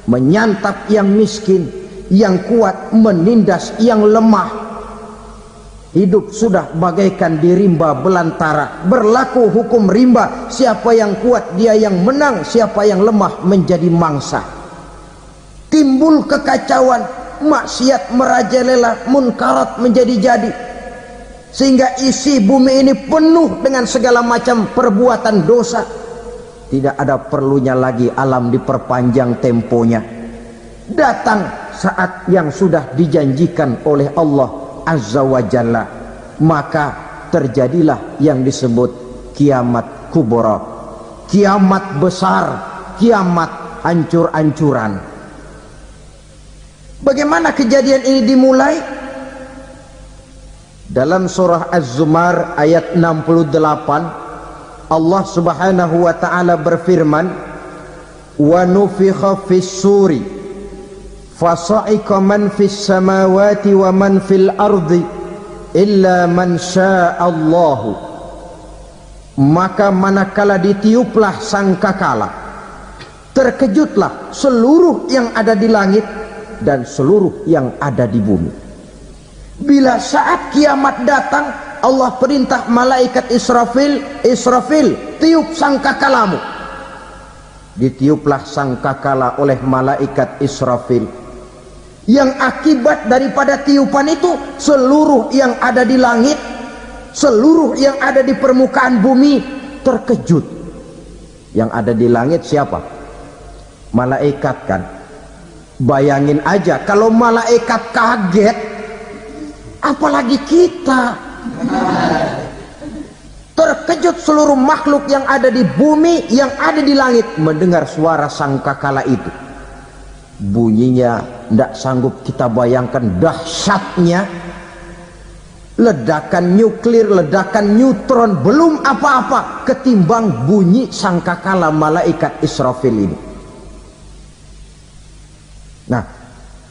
menyantap yang miskin, yang kuat menindas yang lemah. Hidup sudah bagaikan di rimba belantara, berlaku hukum rimba, siapa yang kuat dia yang menang, siapa yang lemah menjadi mangsa. Timbul kekacauan, maksiat merajalela, munkarat menjadi-jadi, sehingga isi bumi ini penuh dengan segala macam perbuatan dosa. Tidak ada perlunya lagi alam diperpanjang temponya. Datang saat yang sudah dijanjikan oleh Allah Azza wa Jalla, maka terjadilah yang disebut kiamat kubra, kiamat besar, kiamat hancur-hancuran. Bagaimana kejadian ini dimulai? Dalam surah Az-Zumar ayat 68, Allah Subhanahu wa taala berfirman, wa nufikha fis suri fasa'iqa man fis samawati wa man fil ardi illa man sya'allahu. Maka manakala ditiuplah sangkakala, terkejutlah seluruh yang ada di langit dan seluruh yang ada di bumi. Bila saat kiamat datang, Allah perintah malaikat Israfil, Israfil, tiup sangkakalamu. Ditiuplah sangkakala oleh malaikat Israfil. Yang akibat daripada tiupan itu, seluruh yang ada di langit, seluruh yang ada di permukaan bumi terkejut. Yang ada di langit siapa? Malaikat kan. Bayangin aja kalau malaikat kaget, apalagi kita. Terkejut seluruh makhluk yang ada di bumi, yang ada di langit mendengar suara sangkakala itu. Bunyinya tidak sanggup kita bayangkan dahsyatnya. Ledakan nuklir, ledakan neutron, belum apa-apa ketimbang bunyi sangkakala malaikat Israfil ini. Nah,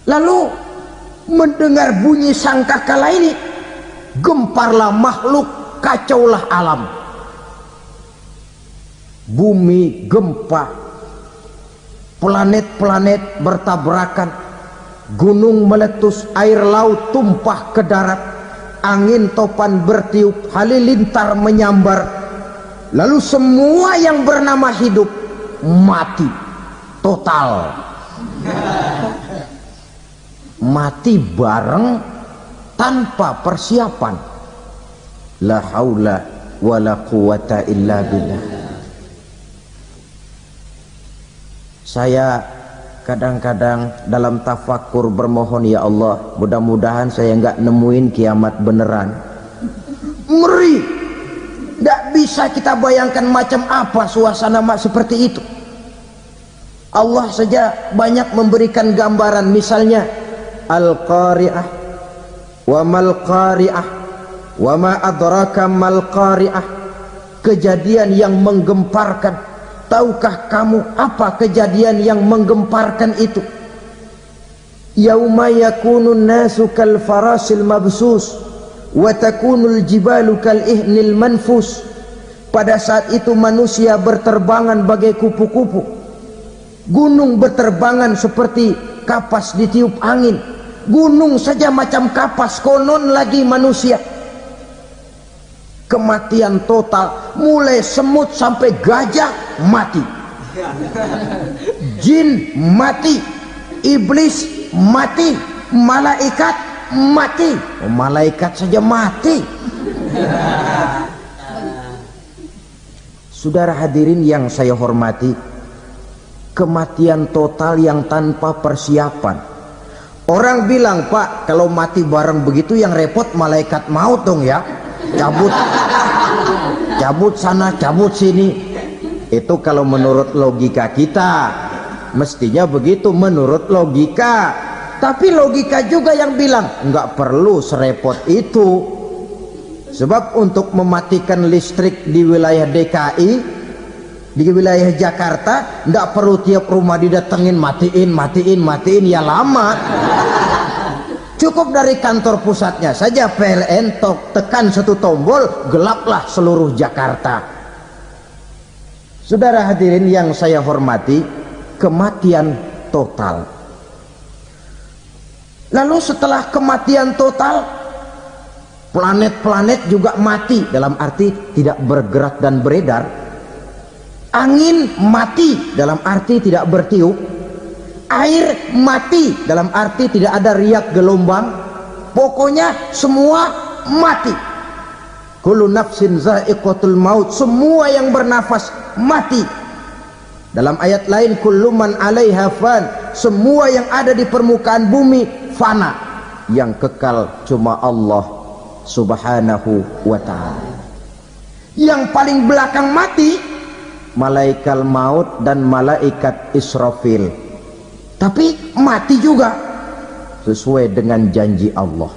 lalu mendengar bunyi sangkakala ini, gemparlah makhluk, kacaulah alam. Bumi gempa, planet-planet bertabrakan, gunung meletus, air laut tumpah ke darat, angin topan bertiup, halilintar menyambar. Lalu semua yang bernama hidup mati total. Mati bareng tanpa persiapan. La haula wala quwata illa billah. Saya kadang-kadang dalam tafakur bermohon, ya Allah, mudah-mudahan saya enggak nemuin kiamat beneran. Ngeri. Tidak bisa kita bayangkan macam apa suasana seperti itu. Allah saja banyak memberikan gambaran, misalnya Al-Qari'ah, wa mal qari'ah, wa ma adraka mal qari'ah. Kejadian yang menggemparkan. Tahukah kamu apa kejadian yang menggemparkan itu? Yauma yakunun nasu kal farasil mabsus wa takunul jibalu kal ihnil manfus. Pada saat itu manusia berterbangan bagai kupu-kupu, gunung berterbangan seperti kapas ditiup angin. Gunung saja macam kapas, konon lagi manusia. Kematian total, mulai semut sampai gajah mati, jin mati, iblis mati, malaikat mati. Oh, malaikat saja mati. Saudara hadirin yang saya hormati, kematian total yang tanpa persiapan. Orang bilang, Pak, kalau mati bareng begitu yang repot malaikat maut dong ya, cabut sana, cabut sini. Itu kalau menurut logika kita, mestinya begitu menurut logika. Tapi logika juga yang bilang nggak perlu serepot itu. Sebab untuk mematikan listrik di wilayah DKI, di wilayah Jakarta, nggak perlu tiap rumah didatengin matiin, ya lama. Cukup dari kantor pusatnya saja PLN, tekan satu tombol, gelaplah seluruh Jakarta. Saudara hadirin yang saya hormati, kematian total. Lalu setelah kematian total, planet-planet juga mati, dalam arti tidak bergerak dan beredar. Angin mati, dalam arti tidak bertiup. Air mati, dalam arti tidak ada riak gelombang. Pokoknya semua mati. Kullu nafsin za'iqatul maut, semua yang bernafas mati. Dalam ayat lain, kullu man 'alaiha fan, semua yang ada di permukaan bumi fana. Yang kekal cuma Allah Subhanahu wa ta'ala. Yang paling belakang mati malaikat maut dan malaikat Israfil. Tapi mati juga sesuai dengan janji Allah.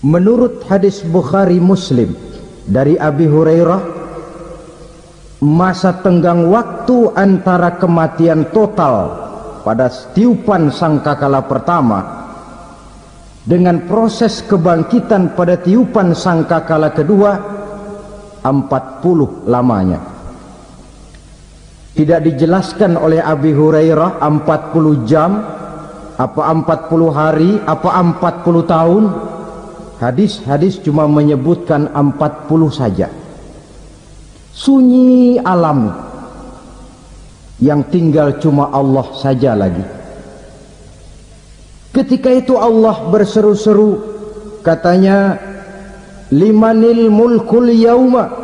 Menurut hadis Bukhari Muslim dari Abi Hurairah, masa tenggang waktu antara kematian total pada tiupan sangkakala pertama dengan proses kebangkitan pada tiupan sangkakala kedua 40 lamanya. Tidak dijelaskan oleh Abi Hurairah 40 jam, apa 40 hari, apa 40 tahun. Hadis-hadis cuma menyebutkan 40 saja. Sunyi alam, yang tinggal cuma Allah saja lagi. Ketika itu Allah berseru-seru, katanya, limanil mulkul yauma,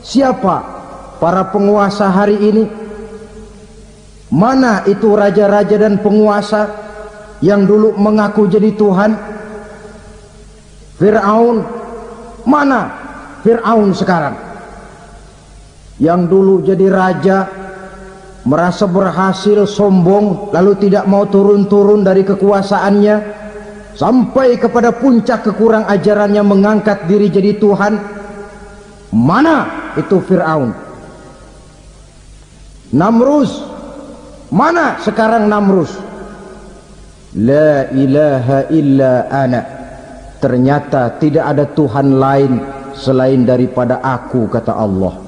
siapa para penguasa hari ini? Mana itu raja-raja dan penguasa yang dulu mengaku jadi Tuhan? Fir'aun, mana Fir'aun sekarang? Yang dulu jadi raja, merasa berhasil, sombong, lalu tidak mau turun-turun dari kekuasaannya, sampai kepada puncak kekurang ajarannya mengangkat diri jadi Tuhan. Mana itu Fir'aun? Namrus, mana sekarang Namrus? La ilaha illa ana, ternyata tidak ada Tuhan lain selain daripada aku, kata Allah.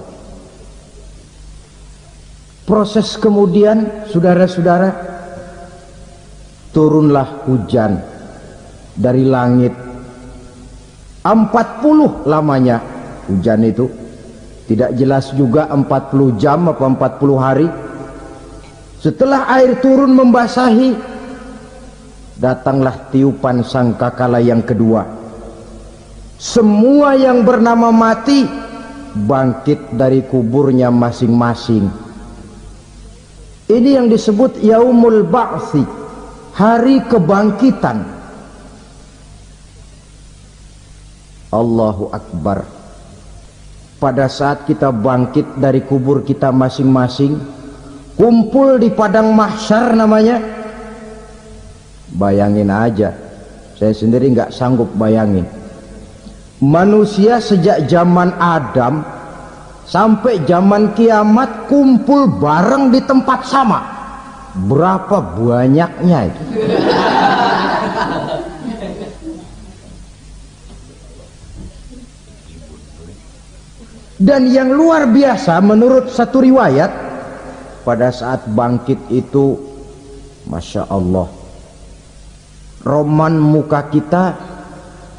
Proses kemudian, saudara-saudara, turunlah hujan dari langit. 40 lamanya hujan itu. Tidak jelas juga 40 jam apa 40 hari. Setelah air turun membasahi, datanglah tiupan sangkakala yang kedua. Semua yang bernama mati bangkit dari kuburnya masing-masing. Ini yang disebut yaumul ba'tsi, hari kebangkitan. Allahu Akbar. Pada saat kita bangkit dari kubur kita masing-masing, kumpul di padang mahsyar namanya. Bayangin aja, saya sendiri nggak sanggup bayangin. Manusia sejak zaman Adam sampai zaman kiamat kumpul bareng di tempat sama. Berapa banyaknya itu? Dan yang luar biasa menurut satu riwayat, pada saat bangkit itu, Masya Allah, roman muka kita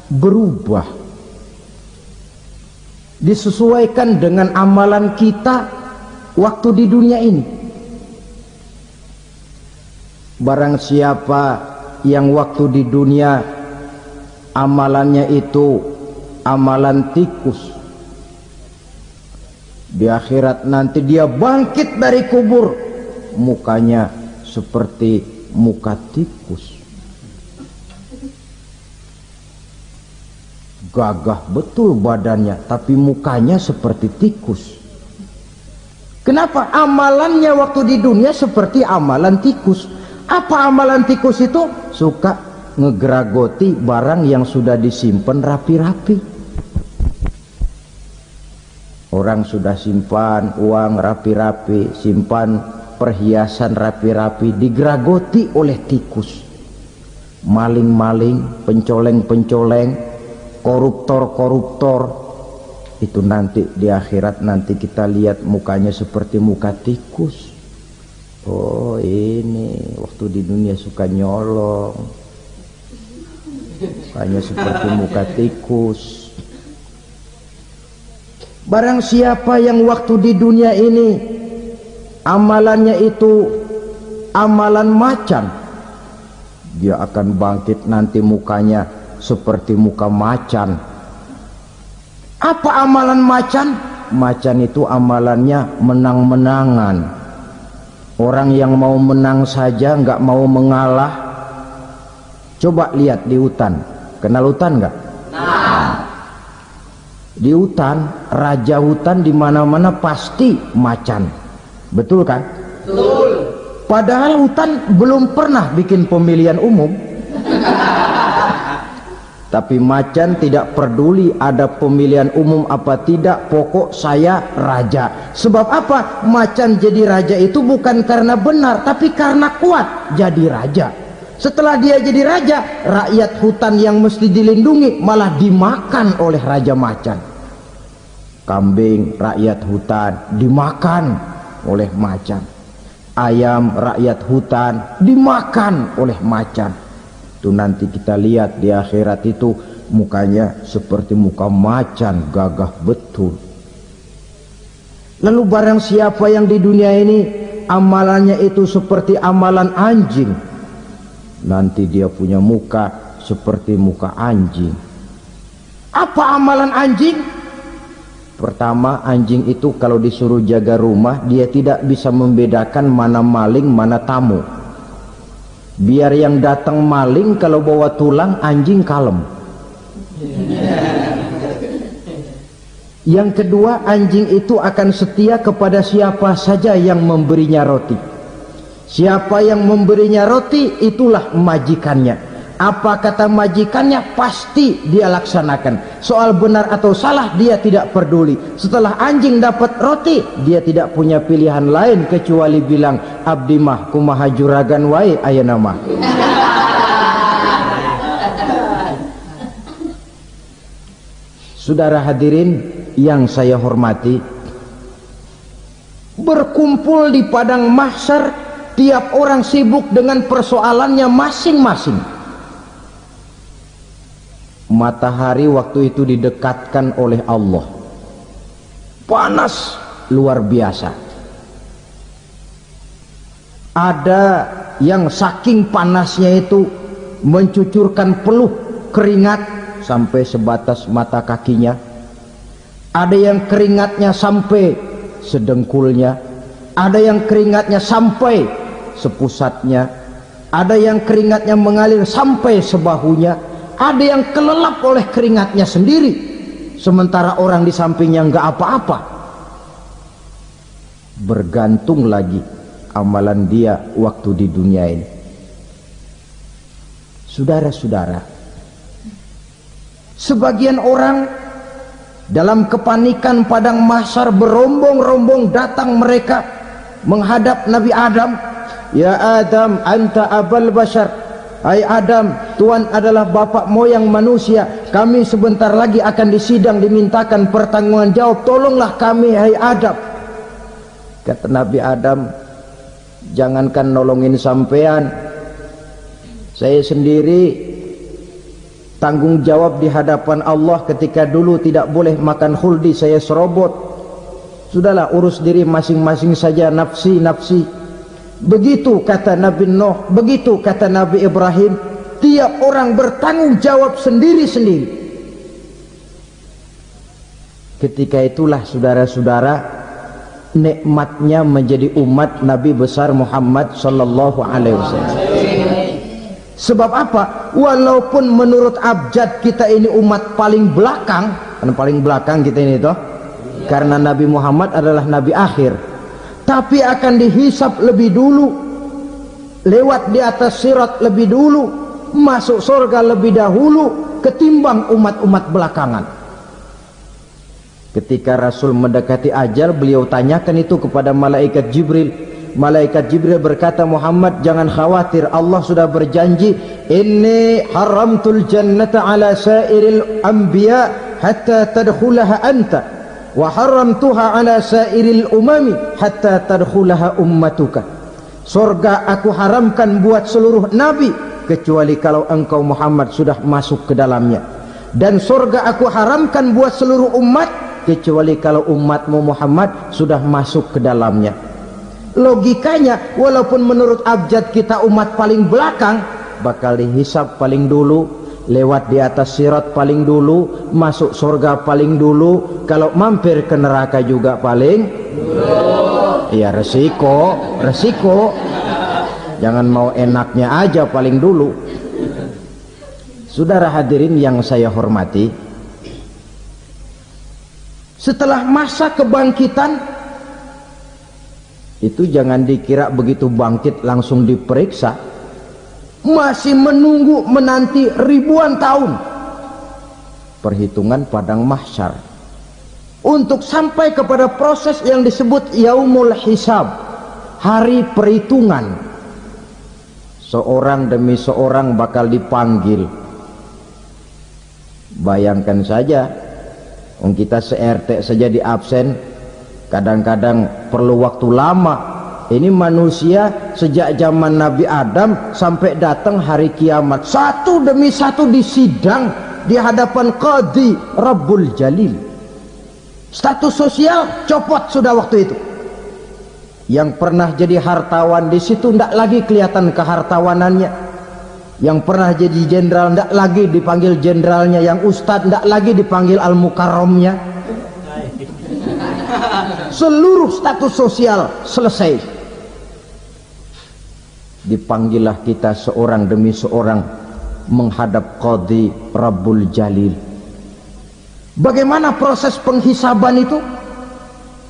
berubah, disesuaikan dengan amalan kita waktu di dunia ini. Barang siapa yang waktu di dunia amalannya itu amalan tikus, di akhirat nanti dia bangkit dari kubur, mukanya seperti muka tikus. Gagah betul badannya, tapi mukanya seperti tikus. Kenapa? Amalannya waktu di dunia seperti amalan tikus. Apa amalan tikus itu? Suka ngegeragoti barang yang sudah disimpan rapi-rapi. Orang sudah simpan uang rapi-rapi, simpan perhiasan rapi-rapi, digeragoti oleh tikus. Maling-maling, pencoleng-pencoleng, koruptor-koruptor, itu nanti di akhirat nanti kita lihat mukanya seperti muka tikus. Oh, ini waktu di dunia suka nyolong, mukanya seperti muka tikus. Barang siapa yang waktu di dunia ini amalannya itu amalan macan, dia akan bangkit nanti mukanya seperti muka macan. Apa amalan macan? Macan itu amalannya menang-menangan. Orang yang mau menang saja nggak mau mengalah. Coba lihat di hutan, kenal hutan nggak? Di hutan, raja hutan di mana-mana pasti macan, betul kan? Betul. Padahal hutan belum pernah bikin pemilihan umum. Tapi macan tidak peduli ada pemilihan umum apa tidak, pokok saya raja. Sebab apa? Macan jadi raja itu bukan karena benar, tapi karena kuat jadi raja. Setelah dia jadi raja, rakyat hutan yang mesti dilindungi malah dimakan oleh raja macan. Kambing rakyat hutan dimakan oleh macan. Ayam rakyat hutan dimakan oleh macan. Itu nanti kita lihat di akhirat itu mukanya seperti muka macan, gagah betul. Lalu barang siapa yang di dunia ini amalannya itu seperti amalan anjing, nanti dia punya muka seperti muka anjing. Apa amalan anjing? Pertama, anjing itu kalau disuruh jaga rumah, dia tidak bisa membedakan mana maling mana tamu. Biar yang datang maling, kalau bawa tulang, anjing kalem. Yang kedua, anjing itu akan setia kepada siapa saja yang memberinya roti. Siapa yang memberinya roti, itulah majikannya. Apa kata majikannya, pasti dia laksanakan. Soal benar atau salah dia tidak peduli. Setelah anjing dapat roti, dia tidak punya pilihan lain kecuali bilang, abdi mah kumaha juragan wae ayeuna mah. Saudara hadirin yang saya hormati, berkumpul di padang mahsyar, tiap orang sibuk dengan persoalannya masing-masing. Matahari waktu itu didekatkan oleh Allah, panas luar biasa. Ada yang saking panasnya itu mencucurkan peluh keringat sampai sebatas mata kakinya, ada yang keringatnya sampai sedengkulnya, ada yang keringatnya sampai sepusatnya, ada yang keringatnya mengalir sampai sebahunya, ada yang kelelap oleh keringatnya sendiri, sementara orang di sampingnya enggak apa-apa. Bergantung lagi amalan dia waktu di dunia ini. Saudara-saudara, sebagian orang dalam kepanikan padang mahsyar berombong-rombong datang mereka menghadap Nabi Adam. Ya Adam, anta abal bashar. Hai Adam, Tuhan adalah bapak moyang manusia. Kami sebentar lagi akan disidang, dimintakan pertanggungan jawab. Tolonglah kami, hai Adam. Kata Nabi Adam, jangankan nolongin sampean, saya sendiri tanggung jawab di hadapan Allah. Ketika dulu tidak boleh makan khuldi, saya serobot. Sudahlah, urus diri masing-masing saja, nafsi, nafsi. Begitu kata Nabi Nuh, begitu kata Nabi Ibrahim. Tiap orang bertanggung jawab sendiri-sendiri. Ketika itulah saudara-saudara, nikmatnya menjadi umat Nabi besar Muhammad sallallahu alaihi wasallam. Sebab apa? Walaupun menurut abjad kita ini umat paling belakang, kan paling belakang kita ini toh, karena Nabi Muhammad adalah nabi akhir, tapi akan dihisap lebih dulu, lewat di atas sirat lebih dulu, masuk surga lebih dahulu ketimbang umat-umat belakangan. Ketika Rasul mendekati ajal, beliau tanyakan itu kepada malaikat Jibril. Malaikat Jibril berkata, Muhammad jangan khawatir, Allah sudah berjanji, inni haramtul jannata ala sairil anbiya hatta tadkhulaha anta wa haramtuha ala sairil umami hatta tadkhulaha ummatuka. Surga aku haramkan buat seluruh nabi kecuali kalau engkau Muhammad sudah masuk ke dalamnya, dan surga aku haramkan buat seluruh umat kecuali kalau umatmu Muhammad sudah masuk ke dalamnya. Logikanya, walaupun menurut abjad kita umat paling belakang, bakal dihisap paling dulu, lewat di atas sirat paling dulu, masuk surga paling dulu, kalau mampir ke neraka juga paling dulu. Ya resiko, resiko. Jangan mau enaknya aja paling dulu. Saudara hadirin yang saya hormati, setelah masa kebangkitan itu jangan dikira begitu bangkit langsung diperiksa, masih menunggu menanti ribuan tahun perhitungan padang mahsyar untuk sampai kepada proses yang disebut yaumul hisab, hari perhitungan. Seorang demi seorang bakal dipanggil. Bayangkan saja, kita se-RT saja di absen, kadang-kadang perlu waktu lama. Ini manusia sejak zaman Nabi Adam sampai datang hari kiamat, satu demi satu disidang di hadapan Qadhi Rabbul Jalil. Status sosial copot sudah waktu itu. Yang pernah jadi hartawan di situ tidak lagi kelihatan kehartawanannya. Yang pernah jadi jenderal tidak lagi dipanggil jenderalnya. Yang ustadz tidak lagi dipanggil al-mukarramnya. Seluruh status sosial selesai. Dipanggillah kita seorang demi seorang menghadap Qadhi Rabbul Jalil. Bagaimana proses penghisaban itu?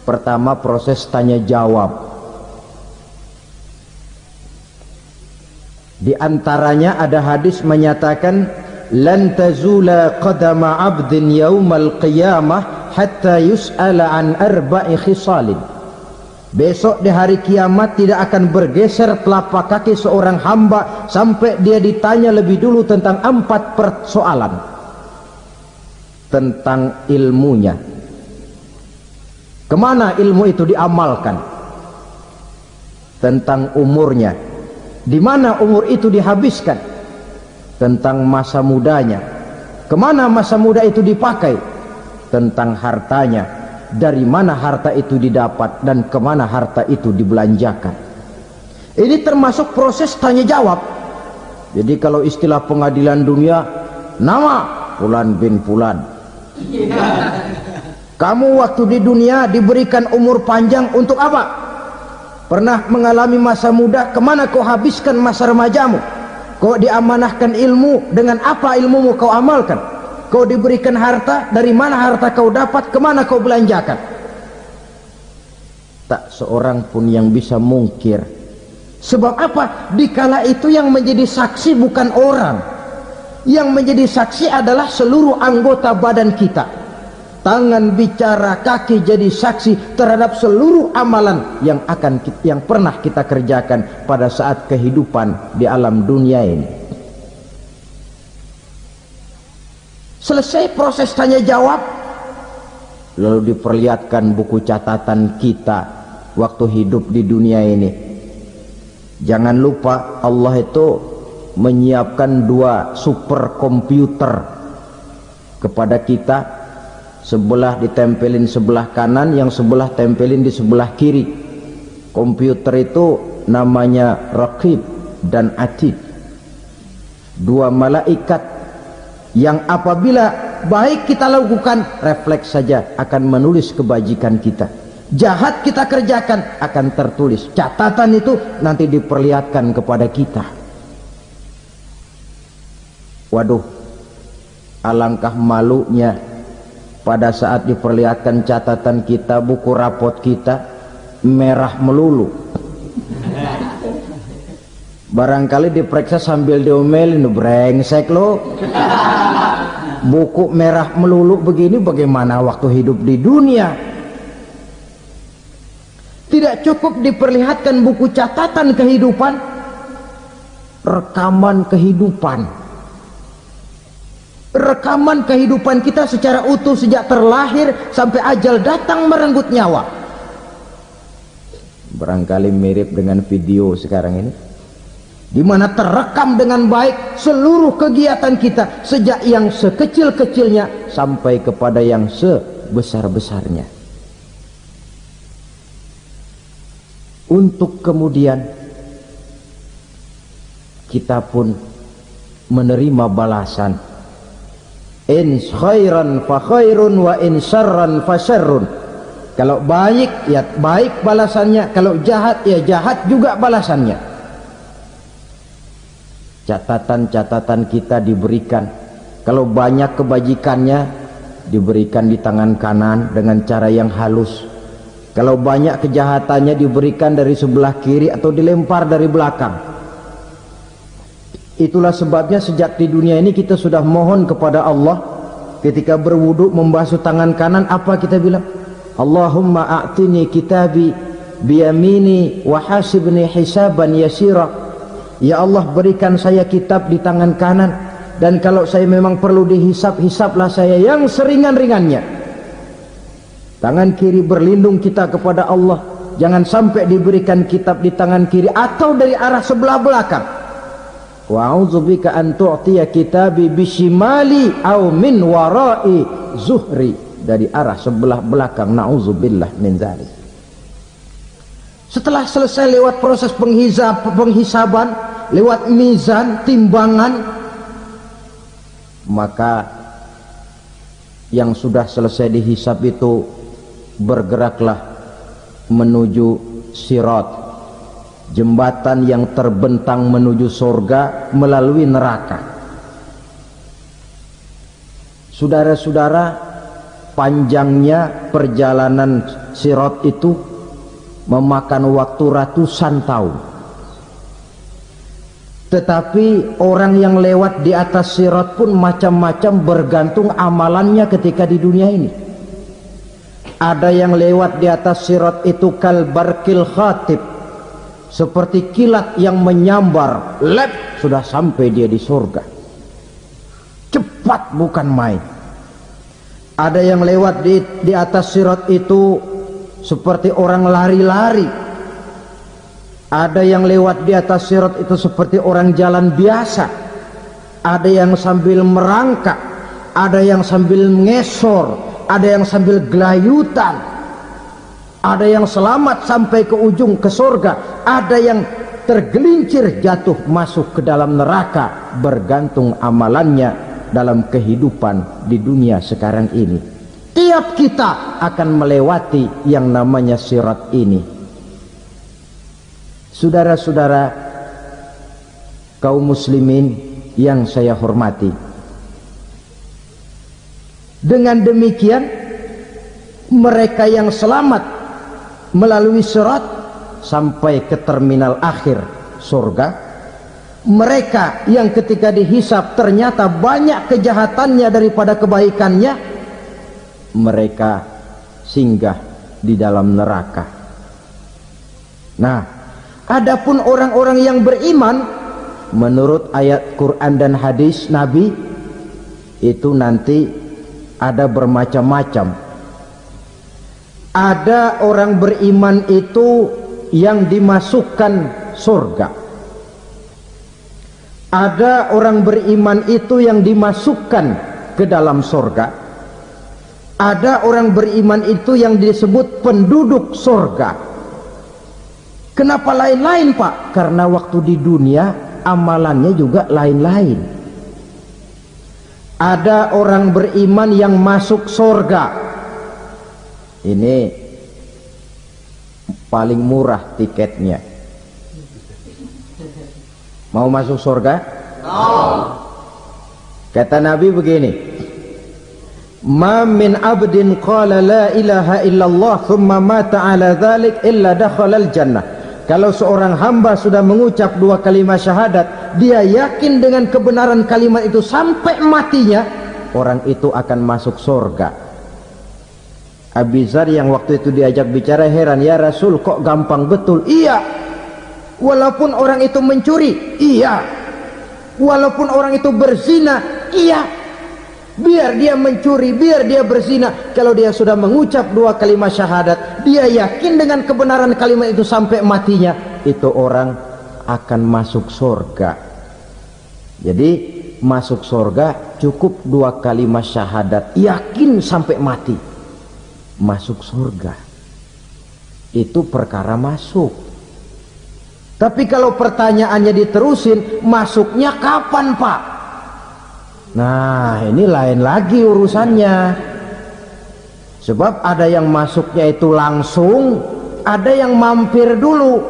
Pertama, proses tanya jawab. Di antaranya ada hadis menyatakan, lan tazula qadama 'abdin yaumal qiyamah hatta yus'ala an arba'i khisalin. Besok di hari kiamat tidak akan bergeser telapak kaki seorang hamba sampai dia ditanya lebih dulu tentang 4 persoalan. Tentang ilmunya, kemana ilmu itu diamalkan. Tentang umurnya, di mana umur itu dihabiskan. Tentang masa mudanya, kemana masa muda itu dipakai. Tentang hartanya, dari mana harta itu didapat dan kemana harta itu dibelanjakan. Ini termasuk proses tanya jawab. Jadi kalau istilah pengadilan dunia, nama Fulan bin Fulan. Kamu waktu di dunia diberikan umur panjang untuk apa? Pernah mengalami masa muda, kemana kau habiskan masa remajamu? Kau diamanahkan ilmu, dengan apa ilmumu kau amalkan? Kau diberikan harta, dari mana harta kau dapat, kemana kau belanjakan? Tak seorang pun yang bisa mungkir. Sebab apa? Dikala itu yang menjadi saksi bukan orang, yang menjadi saksi adalah seluruh anggota badan kita. Tangan bicara, kaki jadi saksi terhadap seluruh amalan yang pernah kita kerjakan pada saat kehidupan di alam dunia ini. Selesai proses tanya jawab, lalu diperlihatkan buku catatan kita waktu hidup di dunia ini. Jangan lupa Allah itu menyiapkan 2 superkomputer kepada kita, sebelah ditempelin sebelah kanan, yang sebelah tempelin di sebelah kiri. Komputer itu namanya Raqib dan Atid, 2 malaikat yang apabila baik kita lakukan, refleks saja akan menulis kebajikan kita. Jahat kita kerjakan akan tertulis. Catatan itu nanti diperlihatkan kepada kita. Waduh, alangkah malunya pada saat diperlihatkan catatan kita, buku rapot kita merah melulu. Barangkali diperiksa sambil diomelin, brengsek lo. Buku merah melulu begini, bagaimana waktu hidup di dunia? Tidak cukup diperlihatkan buku catatan kehidupan, rekaman kehidupan. Rekaman kehidupan kita secara utuh sejak terlahir sampai ajal datang merenggut nyawa. Barangkali mirip dengan video sekarang ini, di mana terekam dengan baik seluruh kegiatan kita sejak yang sekecil-kecilnya sampai kepada yang sebesar-besarnya. Untuk kemudian kita pun menerima balasan. In khairan fa khairun wa in syarran fa syarrun. Kalau baik ya baik balasannya, kalau jahat ya jahat juga balasannya. Catatan-catatan kita diberikan. Kalau banyak kebajikannya diberikan di tangan kanan dengan cara yang halus. Kalau banyak kejahatannya diberikan dari sebelah kiri atau dilempar dari belakang. Itulah sebabnya sejak di dunia ini kita sudah mohon kepada Allah, ketika berwudu membasuh tangan kanan, apa kita bilang? Allahumma a'tini kitabi biyamini wa hasibni hisaban yasira. Ya Allah, berikan saya kitab di tangan kanan, dan kalau saya memang perlu dihisap, hisaplah saya yang seringan-ringannya. Tangan kiri berlindung kita kepada Allah, jangan sampai diberikan kitab di tangan kiri atau dari arah sebelah belakang. Wa a'udzubika an tu'tiya kitabi bishimali aw min wara'i zuhri, dari arah sebelah belakang. Na'udzubillah min dzalik. Setelah selesai lewat proses penghisaban, lewat mizan, timbangan, maka yang sudah selesai dihisab itu bergeraklah menuju sirat, jembatan yang terbentang menuju surga melalui neraka. Saudara-saudara, panjangnya perjalanan sirat itu memakan waktu ratusan tahun. Tetapi orang yang lewat di atas sirat pun macam-macam, bergantung amalannya ketika di dunia ini. Ada yang lewat di atas sirat itu kal barkil khatib, seperti kilat yang menyambar, lep, sudah sampai dia di surga. Cepat bukan main. Ada yang lewat di atas sirat itu seperti orang lari-lari. Ada yang lewat di atas sirat itu seperti orang jalan biasa. Ada yang sambil merangkak, ada yang sambil ngesor, ada yang sambil gelayutan, ada yang selamat sampai ke ujung ke surga, ada yang tergelincir jatuh masuk ke dalam neraka, bergantung amalannya dalam kehidupan di dunia sekarang ini. Tiap kita akan melewati yang namanya sirat ini. Saudara-saudara kaum muslimin yang saya hormati, dengan demikian mereka yang selamat melalui sirat sampai ke terminal akhir surga, mereka yang ketika dihisab ternyata banyak kejahatannya daripada kebaikannya, mereka singgah di dalam neraka. Nah, adapun orang-orang yang beriman menurut ayat Quran dan hadis Nabi itu nanti ada bermacam-macam. Ada orang beriman itu yang dimasukkan surga. Ada orang beriman itu yang dimasukkan ke dalam surga. Ada orang beriman itu yang disebut penduduk surga. Kenapa lain-lain, Pak? Karena waktu di dunia amalannya juga lain-lain. Ada orang beriman yang masuk surga. Ini paling murah tiketnya. Mau masuk surga? Kata Nabi begini, ma min abdin qala la ilaha illallah thumma mata ala dhalik illa dakhalal jannah. Kalau seorang hamba sudah mengucap dua kalimat syahadat, dia yakin dengan kebenaran kalimat itu sampai matinya, orang itu akan masuk surga. Abi Dzar yang waktu itu diajak bicara heran, ya Rasul kok gampang betul? Iya, walaupun orang itu mencuri, iya, walaupun orang itu berzina, iya, biar dia mencuri, biar dia berzina, kalau dia sudah mengucap dua kalimat syahadat, dia yakin dengan kebenaran kalimat itu sampai matinya, itu orang akan masuk surga. Jadi masuk surga cukup dua kalimat syahadat, yakin sampai mati, masuk surga. Itu perkara masuk. Tapi kalau pertanyaannya diterusin, masuknya kapan, Pak? Nah, ini lain lagi urusannya. Sebab ada yang masuknya itu langsung, ada yang mampir dulu.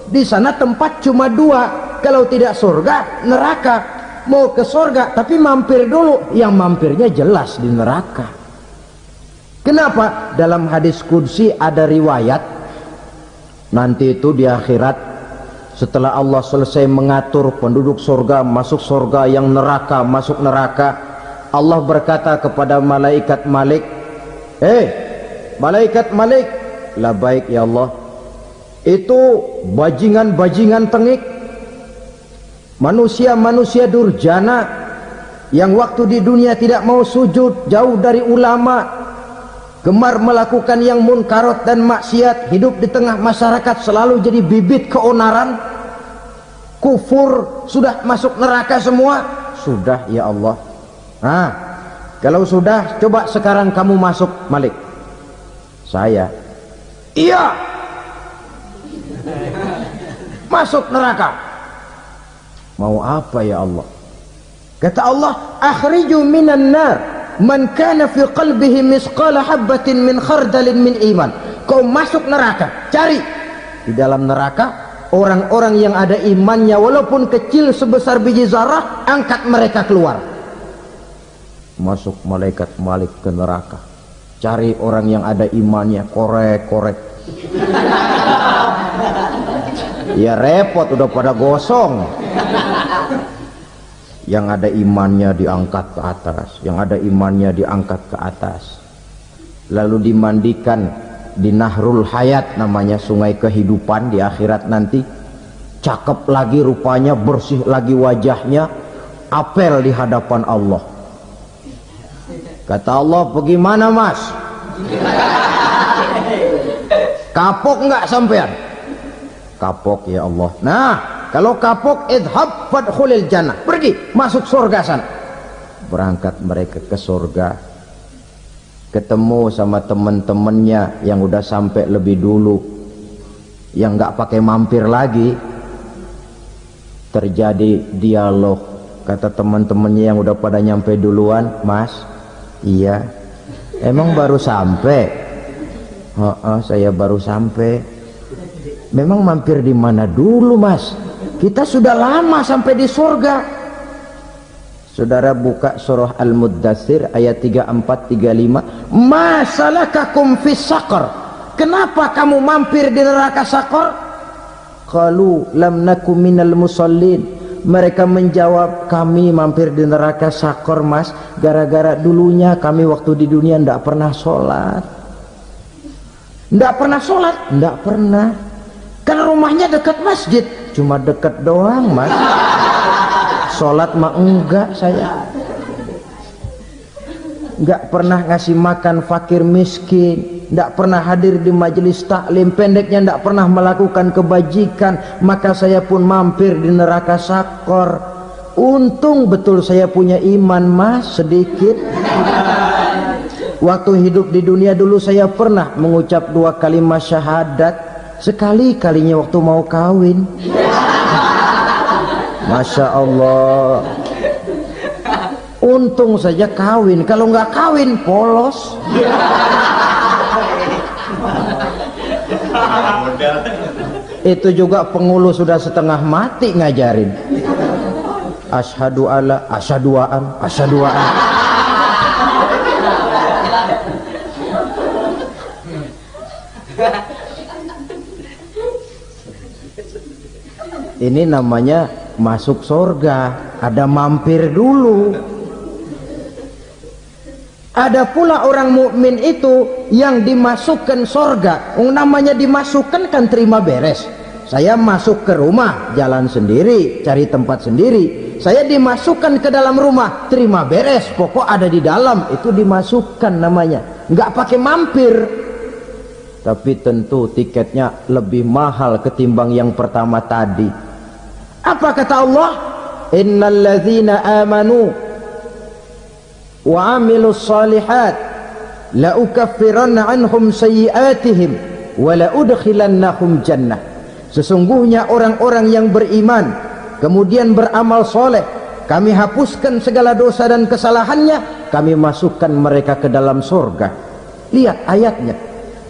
Di sana tempat cuma dua, kalau tidak surga, neraka. Mau ke surga tapi mampir dulu, yang mampirnya jelas di neraka. Kenapa? Dalam hadis qudsi ada riwayat, nanti itu di akhirat, setelah Allah selesai mengatur penduduk surga masuk surga, yang neraka masuk neraka, Allah berkata kepada malaikat Malik, malaikat Malik, labaik ya Allah, itu bajingan-bajingan tengik, manusia-manusia durjana yang waktu di dunia tidak mau sujud, jauh dari ulama, gemar melakukan yang munkarat dan maksiat, hidup di tengah masyarakat selalu jadi bibit keonaran, kufur, sudah masuk neraka semua. Sudah ya Allah. Nah, kalau sudah, coba sekarang kamu masuk, Malik. Saya, iya, masuk neraka. Mau apa ya Allah? Kata Allah, akhriju minan nar man kana fi qalbihi misqala habatin min khardalin min iman. Kau masuk neraka, cari di dalam neraka orang-orang yang ada imannya walaupun kecil sebesar biji zarah, angkat mereka keluar. Masuk malaikat Malik ke neraka, cari orang yang ada imannya, korek-korek. Ya repot, udah pada gosong. Yang ada imannya diangkat ke atas, yang ada imannya diangkat ke atas, lalu dimandikan di Nahrul Hayat, namanya sungai kehidupan di akhirat nanti. Cakep lagi rupanya, bersih lagi wajahnya, apel di hadapan Allah. Kata Allah, bagaimana mas? Kapok nggak sampean? Kapok ya Allah. Nah, kalau kapok, idhab fadkhulil jannah, pergi masuk surga sana. Berangkat mereka ke surga, ketemu sama teman-temannya yang udah sampai lebih dulu, yang nggak pakai mampir lagi. Terjadi dialog, Kata teman-temannya yang udah pada nyampe duluan, Mas, iya, emang baru sampai? Saya baru sampai. Memang mampir di mana dulu, Mas? Kita sudah lama sampai di surga. Saudara buka surah Al-Muddatsir ayat 34-35. Masalakakum fis saqar? Kenapa kamu mampir di neraka Saqar? Qalu lam nakum minal musallin. Mereka menjawab, kami mampir di neraka Saqar, Mas, gara-gara dulunya kami waktu di dunia ndak pernah sholat. Ndak pernah sholat? Ndak pernah. Kan rumahnya dekat masjid, cuma dekat doang, Mas. Sholat mah enggak saya. Enggak pernah ngasih makan fakir miskin, enggak pernah hadir di majelis taklim, pendeknya enggak pernah melakukan kebajikan, maka saya pun mampir di neraka Saqar. Untung betul saya punya iman, Mas, sedikit. Waktu hidup di dunia dulu saya pernah mengucap 2 kalimat syahadat, sekali-kalinya waktu mau kawin. Masya Allah, untung saja kawin, kalau nggak kawin polos. Itu juga pengulu sudah setengah mati ngajarin asyhadu alla asyaduaan. Ini namanya masuk surga, ada mampir dulu. Ada pula orang mukmin itu yang dimasukkan surga. Namanya dimasukkan kan terima beres. Saya masuk ke rumah, jalan sendiri, cari tempat sendiri. Saya dimasukkan ke dalam rumah, terima beres, pokok ada di dalam, itu dimasukkan namanya. Nggak pakai mampir. Tapi tentu tiketnya lebih mahal ketimbang yang pertama tadi. Apa kata Allah? Innal ladzina amanu wa amilus solihat la ukaffiranna anhum sayyi'atihim wa la udkhilannahum jannah. Sesungguhnya orang-orang yang beriman kemudian beramal soleh, kami hapuskan segala dosa dan kesalahannya, kami masukkan mereka ke dalam surga. Lihat ayatnya,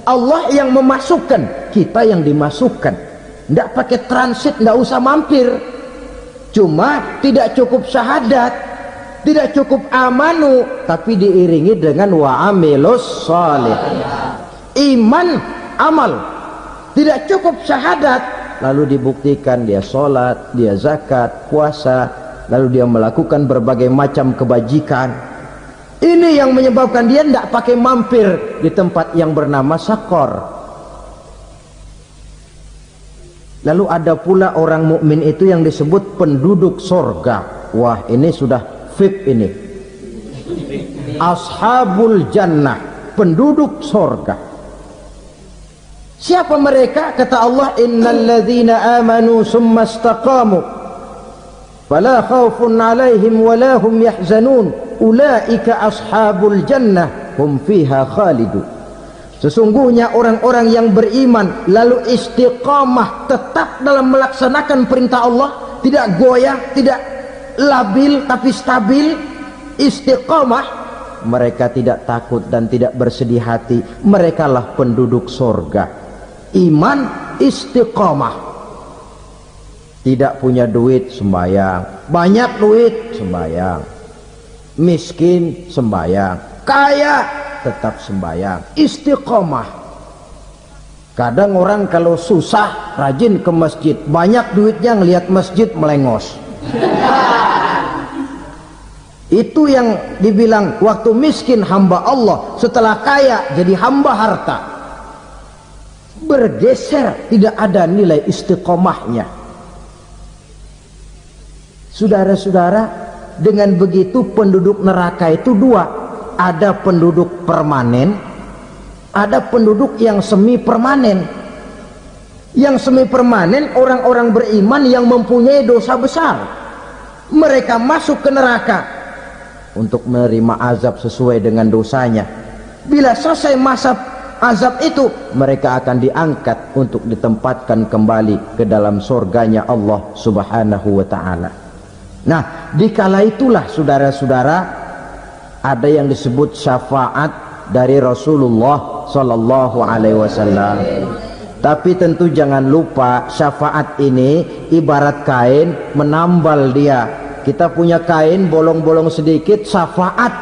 Allah yang memasukkan, kita yang dimasukkan. Tidak pakai transit, tidak usah mampir. Cuma tidak cukup syahadat, tidak cukup amanu, tapi diiringi dengan wa'amilus salih. Iman, amal. Tidak cukup syahadat, lalu dibuktikan dia sholat, dia zakat, puasa, lalu dia melakukan berbagai macam kebajikan. Ini yang menyebabkan dia tidak pakai mampir di tempat yang bernama Saqar. Lalu ada pula orang mukmin itu yang disebut penduduk surga. Wah, ini sudah VIP ini. Ashabul jannah, penduduk surga. Siapa mereka? Kata Allah, innal ladzina amanu summa istaqamu fala khaufun alaihim wala hum yahzanun ulaika ashabul jannah hum fiha khalidun. Sesungguhnya orang-orang yang beriman lalu istiqamah, tetap dalam melaksanakan perintah Allah, tidak goyah, tidak labil tapi stabil, istiqamah, mereka tidak takut dan tidak bersedih hati. Merekalah penduduk surga. Iman, istiqamah. Tidak punya duit, sembahyang. Banyak duit, sembahyang. Miskin, sembahyang. Kaya, tetap sembahyang. Istiqomah. Kadang orang kalau susah rajin ke masjid, banyak duitnya ngelihat masjid melengos. Itu yang dibilang waktu miskin hamba Allah, setelah kaya jadi hamba harta. Bergeser, tidak ada nilai istiqomahnya. Saudara-saudara, dengan begitu penduduk neraka itu dua. Ada penduduk permanen, ada penduduk yang semi permanen. Yang semi permanen orang-orang beriman yang mempunyai dosa besar. Mereka masuk ke neraka untuk menerima azab sesuai dengan dosanya. Bila selesai masa azab itu, mereka akan diangkat untuk ditempatkan kembali ke dalam surganya Allah Subhanahu wa ta'ala. Nah, dikala itulah saudara-saudara ada yang disebut syafaat dari Rasulullah sallallahu alaihi wasallam. Tapi tentu jangan lupa syafaat ini ibarat kain menambal dia. Kita punya kain bolong-bolong sedikit, syafaat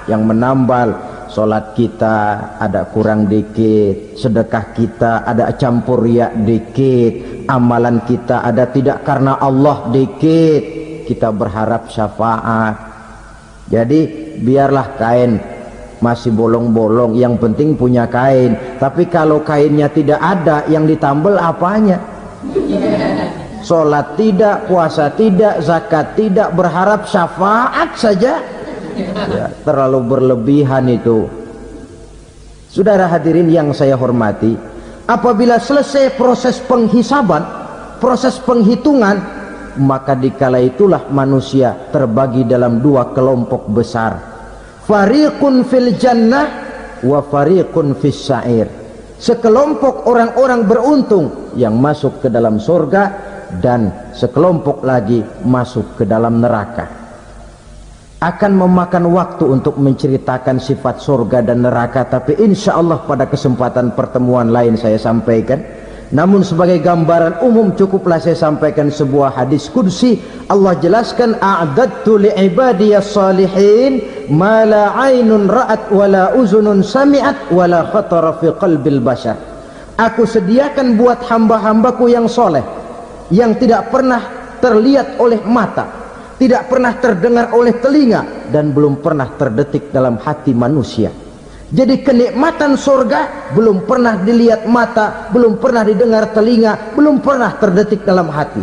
yang menambal. Salat kita ada kurang dikit, sedekah kita ada campur riak dikit, amalan kita ada tidak karena Allah dikit, kita berharap syafaat. Jadi biarlah kain masih bolong-bolong, yang penting punya kain. Tapi kalau kainnya tidak ada, yang ditambal apanya? Salat tidak, puasa tidak, zakat tidak, berharap syafaat saja. Ya, terlalu berlebihan itu. Saudara hadirin yang saya hormati, apabila selesai proses penghisaban, proses penghitungan, maka dikala itulah manusia terbagi dalam dua kelompok besar. Fariqun fil jannah wa fariqun fis sa'ir. Sekelompok orang-orang beruntung yang masuk ke dalam surga, dan sekelompok lagi masuk ke dalam neraka. Akan memakan waktu untuk menceritakan sifat surga dan neraka, tapi insya Allah pada kesempatan pertemuan lain saya sampaikan. Namun sebagai gambaran umum cukuplah saya sampaikan sebuah hadis qudsi. Allah jelaskan, a'dadtu li'ibadiyas salihin ma la aynun ra'at wa la uzunun sami'at wa la khatara fi qalbil bashar. Aku sediakan buat hamba-hambaku yang soleh, yang tidak pernah terlihat oleh mata, tidak pernah terdengar oleh telinga, dan belum pernah terdetik dalam hati manusia. Jadi kenikmatan surga belum pernah dilihat mata, belum pernah didengar telinga, belum pernah terdetik dalam hati.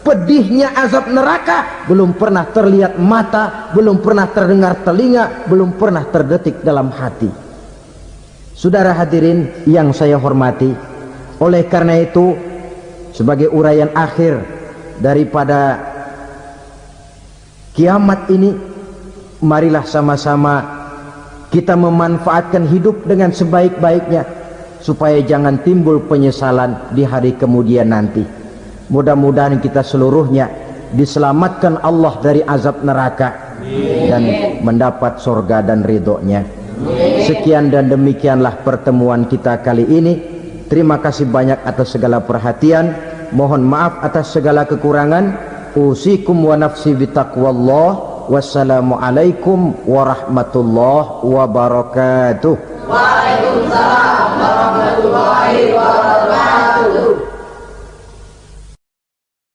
Pedihnya azab neraka belum pernah terlihat mata, belum pernah terdengar telinga, belum pernah terdetik dalam hati. Saudara hadirin yang saya hormati, oleh karena itu sebagai uraian akhir daripada kiamat ini, marilah sama-sama kita memanfaatkan hidup dengan sebaik-baiknya supaya jangan timbul penyesalan di hari kemudian nanti. Mudah-mudahan kita seluruhnya diselamatkan Allah dari azab neraka dan mendapat surga dan ridhonya. Sekian dan demikianlah pertemuan kita kali ini. Terima kasih banyak atas segala perhatian. Mohon maaf atas segala kekurangan. Usikum wa nafsi bitaqwallah. Wassalamualaikum warahmatullahi wabarakatuh. Waalaikumsalam warahmatullahi wabarakatuh.